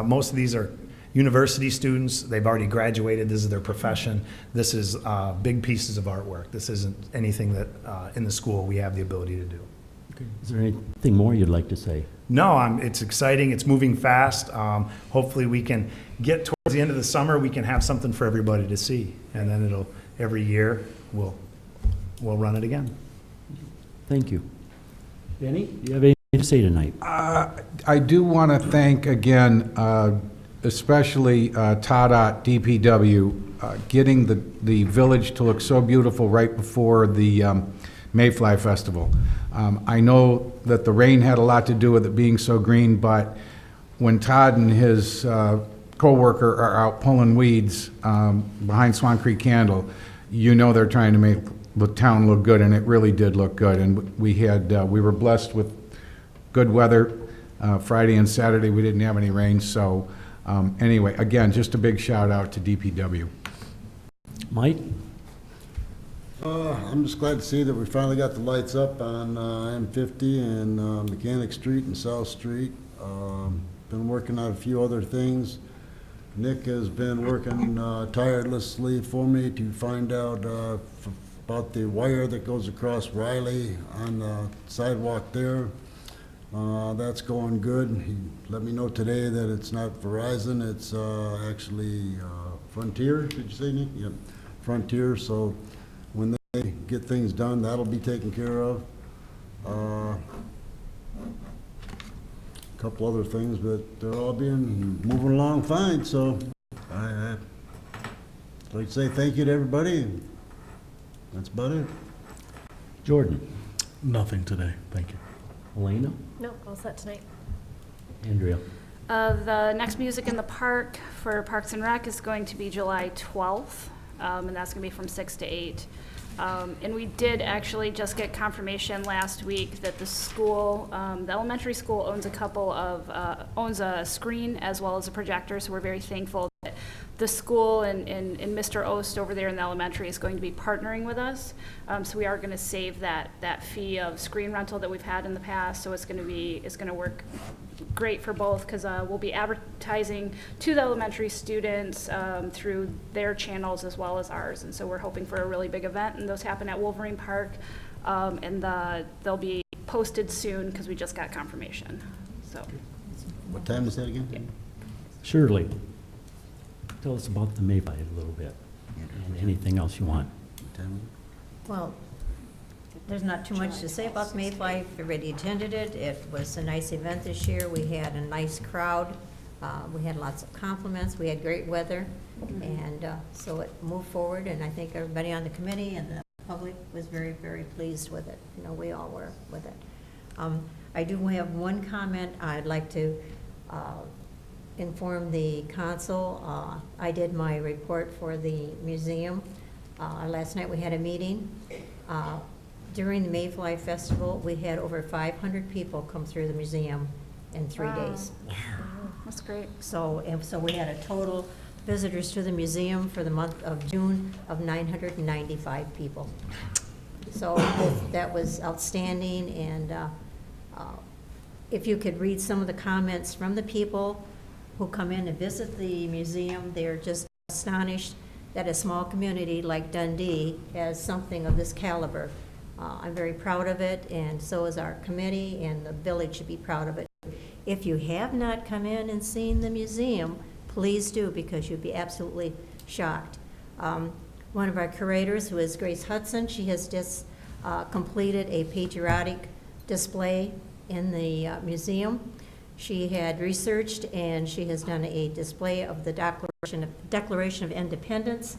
most of these are university students. They've already graduated. This is their profession. This is big pieces of artwork. This isn't anything that in the school we have the ability to do. Okay. Is there anything more you'd like to say? No, it's exciting. It's moving fast. Hopefully we can get towards the end of the summer. We can have something for everybody to see, and then every year we'll run it again. Thank you. Danny, do you have anything to say tonight? I do want to thank again, especially Todd at DPW, getting the village to look so beautiful right before the Mayfly Festival. I know that the rain had a lot to do with it being so green, but when Todd and his co-worker are out pulling weeds behind Swan Creek Candle, you know they're trying to make the town look good, and it really did look good. And we were blessed with good weather Friday and Saturday, we didn't have any rain, so anyway, again, just a big shout out to DPW. Mike? I'm just glad to see that we finally got the lights up on M50 and Mechanic Street and South Street. Been working on a few other things. Nick has been working tirelessly for me to find out about the wire that goes across Riley on the sidewalk there. That's going good. He let me know today that it's not Verizon, it's actually Frontier, did you say, Nick? Yep, Frontier, so when they get things done, that'll be taken care of. Couple other things, but they're all moving along fine, so I'd like to say thank you to everybody. That's about it. Jordan? Nothing today, thank you. Elena? No, all set tonight. Andrea? The next Music in the Park for Parks and Rec is going to be July 12th, and that's going to be from 6 to 8. And we did actually just get confirmation last week that the school, the elementary school owns a screen as well as a projector, so we're very thankful that the school and Mr. Ost over there in the elementary is going to be partnering with us. So we are going to save that fee of screen rental that we've had in the past, so it's going to work great for both, because we'll be advertising to the elementary students through their channels as well as ours, and so we're hoping for a really big event, and those happen at Wolverine Park, and they'll be posted soon because we just got confirmation. So, What time is that again? Shirley? Tell us about the Mayfly a little bit, and anything else you want. Well, there's not too much to say about the Mayfly. Everybody attended it. It was a nice event this year. We had a nice crowd. We had lots of compliments. We had great weather. And so it moved forward, and I think everybody on the committee and the public was very, very pleased with it. You know, we all were with it. I do have one comment. I'd like to inform the council. I did my report for the museum. Last night we had a meeting. During the Mayfly Festival, we had over 500 people come through the museum in 3 days. That's great. So we had a total visitors to the museum for the month of June of 995 people. So that was outstanding, and if you could read some of the comments from the people who come in and visit the museum, they're just astonished that a small community like Dundee has something of this caliber. I'm very proud of it, and so is our committee, and the village should be proud of it. If you have not come in and seen the museum, please do, because you'd be absolutely shocked. One of our curators, who is Grace Hudson, she has just completed a patriotic display in the museum. She had researched, and she has done a display of the Declaration of Independence,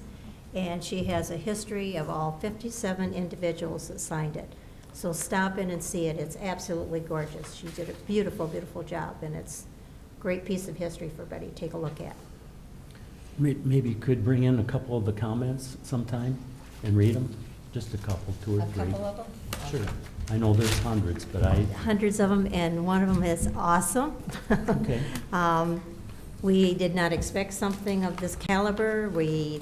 and she has a history of all 57 individuals that signed it. So stop in and see it. It's absolutely gorgeous. She did a beautiful, beautiful job, and it's a great piece of history for everybody to take a look at. Maybe you could bring in a couple of the comments sometime and read them? Just a couple, 2 or 3. A couple of them? Sure. I know there's hundreds, but Hundreds of them, and one of them is awesome. Okay. We did not expect something of this caliber. We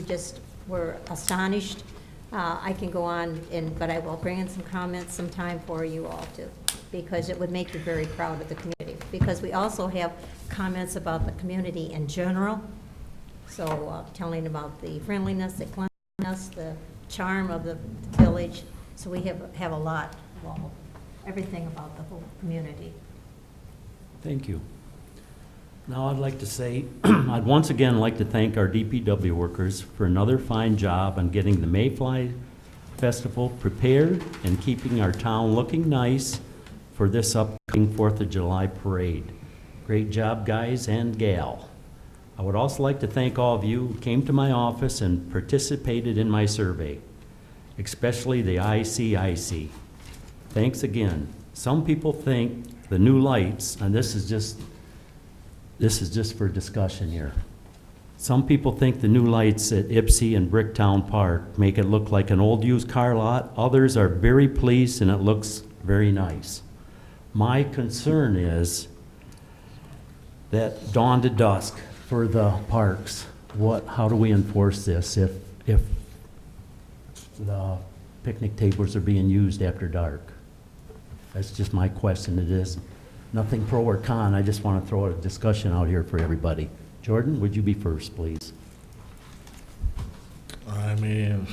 just were astonished. I can go on, but I will bring in some comments sometime for you all too, because it would make you very proud of the community. Because we also have comments about the community in general. So telling about the friendliness, the cleanliness, the charm of the village. So we have a lot, well, everything about the whole community. thank you. Now I'd like to say, I'd once again like to thank our DPW workers for another fine job on getting the Mayfly Festival prepared and keeping our town looking nice for this upcoming 4th of July parade. Great job, guys and gal. I would also like to thank all of you who came to my office and participated in my survey, especially the ICIC. Thanks again. Some people think the new lights, and this is just for discussion here. Some people think the new lights at Ipsy and Bricktown Park make it look like an old used car lot. Others are very pleased and it looks very nice. My concern is that dawn to dusk for the parks, how do we enforce this if the picnic tables are being used after dark? That's just my question. It is nothing pro or con. I just want to throw a discussion out here for everybody. Jordan, would you be first, please? I mean,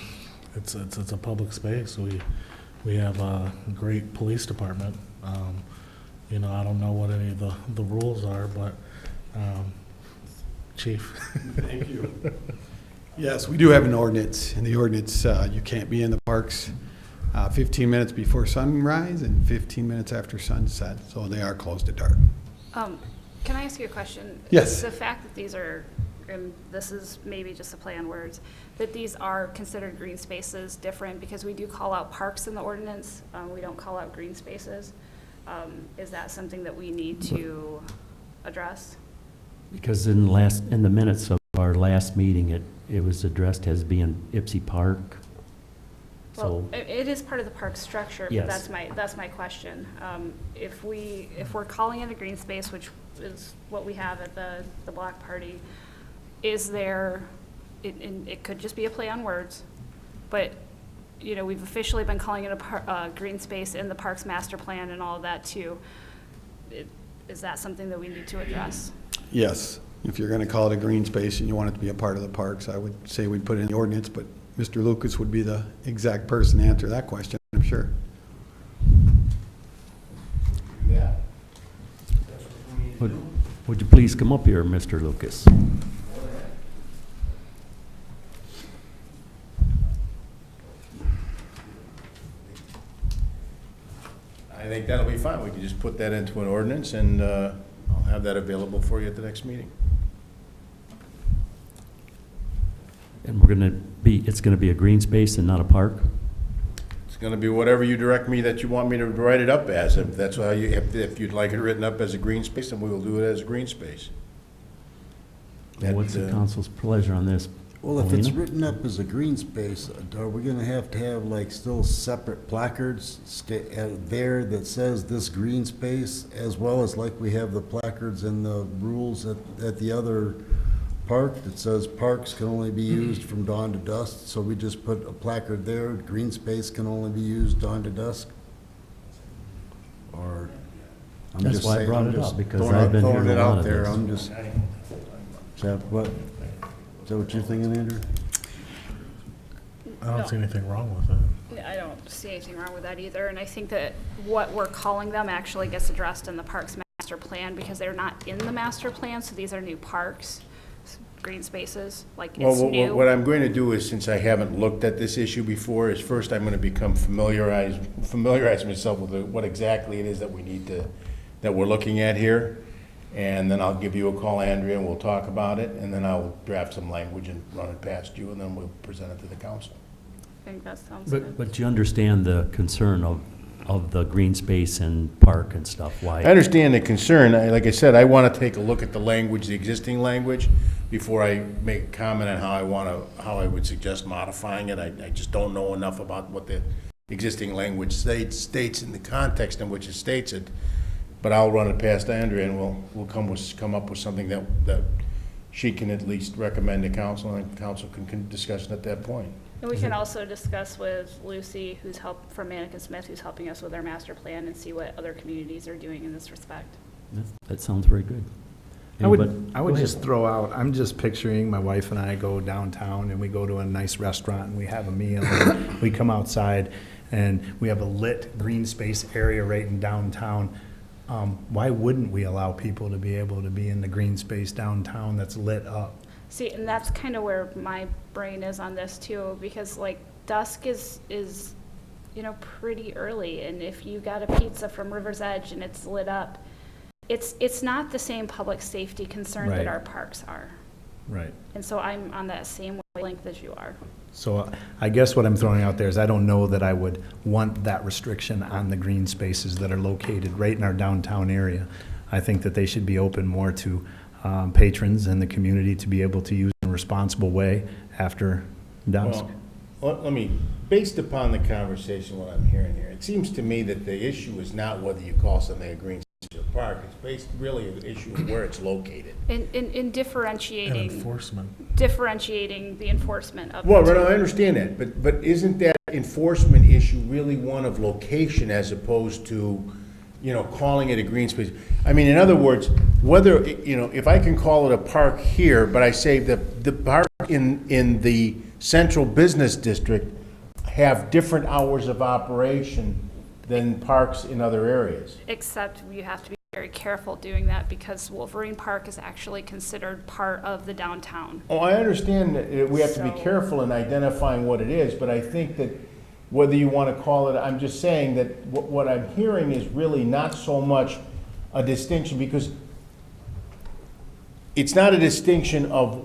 it's a public space. We have a great police department. You know, I don't know what any of the rules are, but Chief. Thank you. Yes, we do have an ordinance. In the ordinance, you can't be in the parks 15 minutes before sunrise and 15 minutes after sunset, so they are closed at dark. Can I ask you a question? Yes. The fact that these are, and this is maybe just a play on words, that these are considered green spaces different because we do call out parks in the ordinance. We don't call out green spaces. Is that something that we need to address? Because in the minutes of our last meeting, it was addressed as being Ipsy Park. Well, So, it is part of the park structure, but Yes. that's my question. If we're calling it a green space, which is what we have at the block party, is there, and it could just be a play on words, but, you know, we've officially been calling it a green space in the parks master plan and all of that too. Is that something that we need to address? Yes, if you're going to call it a green space and you want it to be a part of the parks, I would say we'd put it in the ordinance, but Mr. Lucas would be the exact person to answer that question, I'm sure. would you please come up here, Mr. Lucas? I think that'll be fine. We can just put that into an ordinance, and I'll have that available for you at the next meeting. And it's gonna be a green space and not a park? It's gonna be whatever you direct me that you want me to write it up as. If that's how if you'd like it written up as a green space, then we will do it as a green space. What's the council's pleasure on this? Well, if it's Paulina? written up as a green space, are we gonna have to have like still separate placards there that says this green space, as well as like we have the placards and the rules at the other park that says parks can only be used from dawn to dusk? So we just put a placard there, green space can only be used dawn to dusk? Or, I'm That's just why I saying, brought I'm it just up, because throwing I've been throwing hearing it a lot out of there. this. I'm just, is that what you're thinking, Andrew? I don't see anything wrong with it. I don't see anything wrong with that either, and I think that what we're calling them actually gets addressed in the parks master plan because they're not in the master plan, so these are new parks, green spaces, like it's Well, new. what I'm going to do is, since I haven't looked at this issue before, is first I'm going to familiarize myself with what exactly it is that we need to, that we're looking at here. And then I'll give you a call, Andrea, and we'll talk about it, and then I'll draft some language and run it past you, and then we'll present it to the council. I think that sounds good. But you understand the concern of the green space and park and stuff, why? I understand the concern. Like I said, I want to take a look at the language, the existing language, before I make a comment on how I would suggest modifying it. I just don't know enough about what the existing language states in the context in which it states it. But I'll run it past Andrea, and we'll come up with something that she can at least recommend to council, and council can discuss it at that point. And we can also discuss with Lucy, from Manikin Smith, who's helping us with our master plan, and see what other communities are doing in this respect. That sounds very good. I would Go ahead. just throw out, I'm just picturing my wife and I go downtown and we go to a nice restaurant and we have a meal and we come outside and we have a lit green space area right in downtown. Why wouldn't we allow people to be able to be in the green space downtown that's lit up? See, and that's kind of where my brain is on this too, because like dusk is pretty early, and if you got a pizza from River's Edge and it's lit up, it's not the same public safety concern that Right. our parks are. Right. And so I'm on that same wavelength as you are. So I guess what I'm throwing out there is I don't know that I would want that restriction on the green spaces that are located right in our downtown area. I think that they should be open more to patrons and the community to be able to use in a responsible way after dusk. Well, let me, based upon the conversation, what I'm hearing here, it seems to me that the issue is not whether you call something a green space or park. It's based really an issue of where it's located. In And differentiating, enforcement. differentiating the enforcement of. Well, the right, two. I understand that, but isn't that enforcement issue really one of location as opposed to, you know, calling it a green space? I mean, in other words, whether, you know, if I can call it a park here, but I say that the park in the central business district have different hours of operation than parks in other areas. Except you have to be very careful doing that because Wolverine Park is actually considered part of the downtown. Oh, I understand that we have to be So- careful in identifying what it is, but I think that whether you want to call it, I'm just saying that what I'm hearing is really not so much a distinction, because it's not a distinction of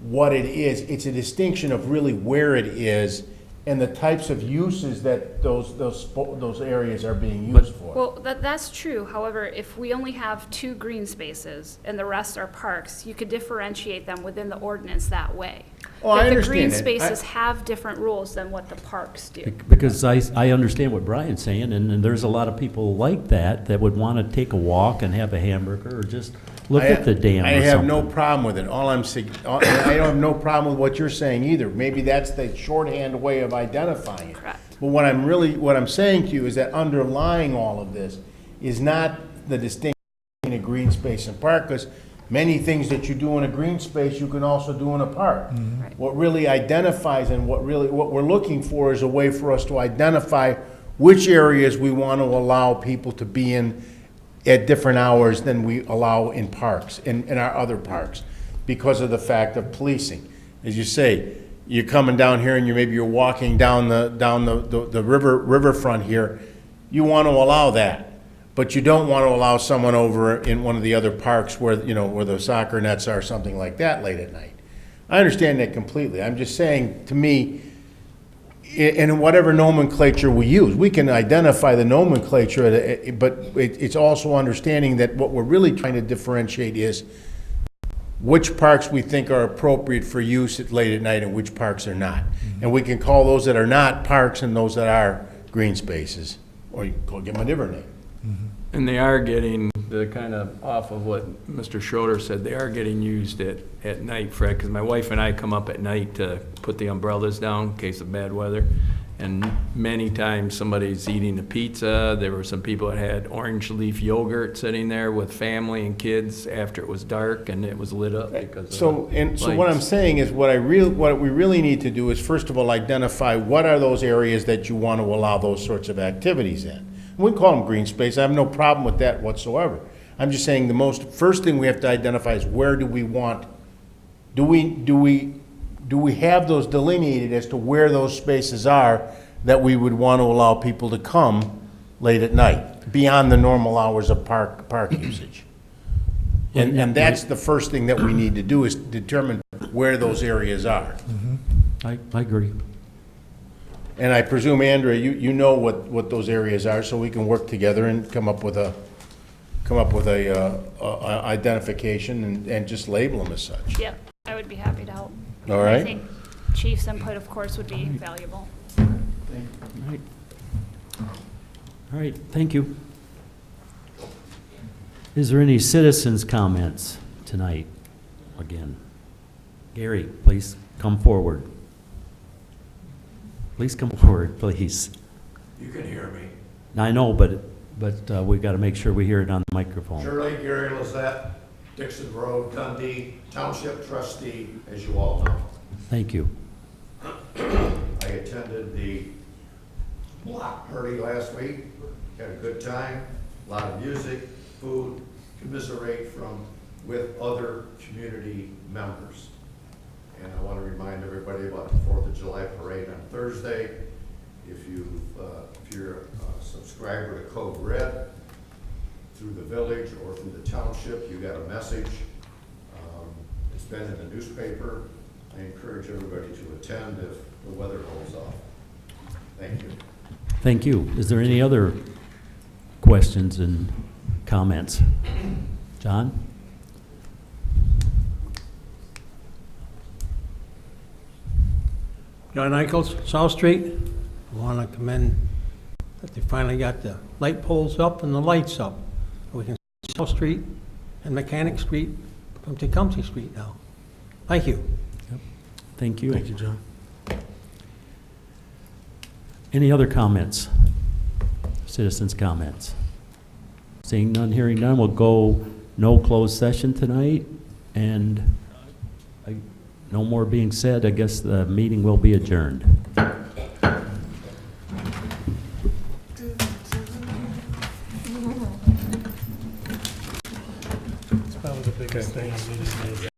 what it is, it's a distinction of really where it is and the types of uses that those areas are being used for. Well, that's true. However, if we only have 2 green spaces and the rest are parks, you could differentiate them within the ordinance that way. Oh, I That the green understand that. spaces have different rules than what the parks do. Because I understand what Brian's saying, and there's a lot of people like that would want to take a walk and have a hamburger or just look at the dam or I have no something. problem with it. All I'm saying, I don't have no problem with what you're saying either. Maybe that's the shorthand way of identifying it. Correct. But what I'm saying to you is that underlying all of this is not the distinction between a green space and park, because many things that you do in a green space, you can also do in a park. Right. What really identifies and what we're looking for is a way for us to identify which areas we want to allow people to be in at different hours than we allow in parks, in our other parks, because of the fact of policing. As you say, you're coming down here and maybe you're walking down the riverfront here, you want to allow that. But you don't want to allow someone over in one of the other parks where, you know, where the soccer nets are, something like that late at night. I understand that completely. I'm just saying, to me, in whatever nomenclature we use, we can identify the nomenclature, but it's also understanding that what we're really trying to differentiate is which parks we think are appropriate for use at late at night and which parks are not. And we can call those that are not parks and those that are green spaces, or you can give them a different name. And they are getting, the kind of off of what Mr. Schroeder said, they are getting used at night, Fred, because my wife and I come up at night to put the umbrellas down in case of bad weather. And many times somebody's eating a pizza. There were some people that had orange leaf yogurt sitting there with family and kids after it was dark and it was lit up because of So what I'm lights. saying is what we really need to do is, first of all, identify what are those areas that you want to allow those sorts of activities in. We call them green space. I have no problem with that whatsoever. I'm just saying first thing we have to identify is where do we want, do we have those delineated as to where those spaces are that we would want to allow people to come late at night, beyond the normal hours of park usage? And that's the first thing that we need to do, is determine where those areas are. I agree. And I presume, Andrea, you know what those areas are, so we can work together and come up with a identification and just label them as such. Yep, I would be happy to help. All right. I think Chief's input, of course, would be valuable. All right. All right, thank you. Is there any citizens' comments tonight? Again, Gary, please come forward. Please come forward, please. You can hear me. I know, but we've got to make sure we hear it on the microphone. Shirley, Gary Lizette, Dixon Road, Dundee, Township Trustee, as you all know. Thank you. I attended the block party last week, had a good time, a lot of music, food, commiserate with other community members. And I want to remind everybody about the 4th of July parade on Thursday. If you're a subscriber to Code Red, through the village or through the township, you got a message. It's been in the newspaper. I encourage everybody to attend if the weather holds off. Thank you. Thank you. Is there any other questions and comments? John? John Nichols, South Street. I want to commend that they finally got the light poles up and the lights up. We can see South Street and Mechanic Street from Tecumseh Street now. Thank you. Thank you. Thank you, John. Any other comments? Citizens' comments? Seeing none, hearing none, we'll go no closed session tonight, and no more being said. I guess the meeting will be adjourned.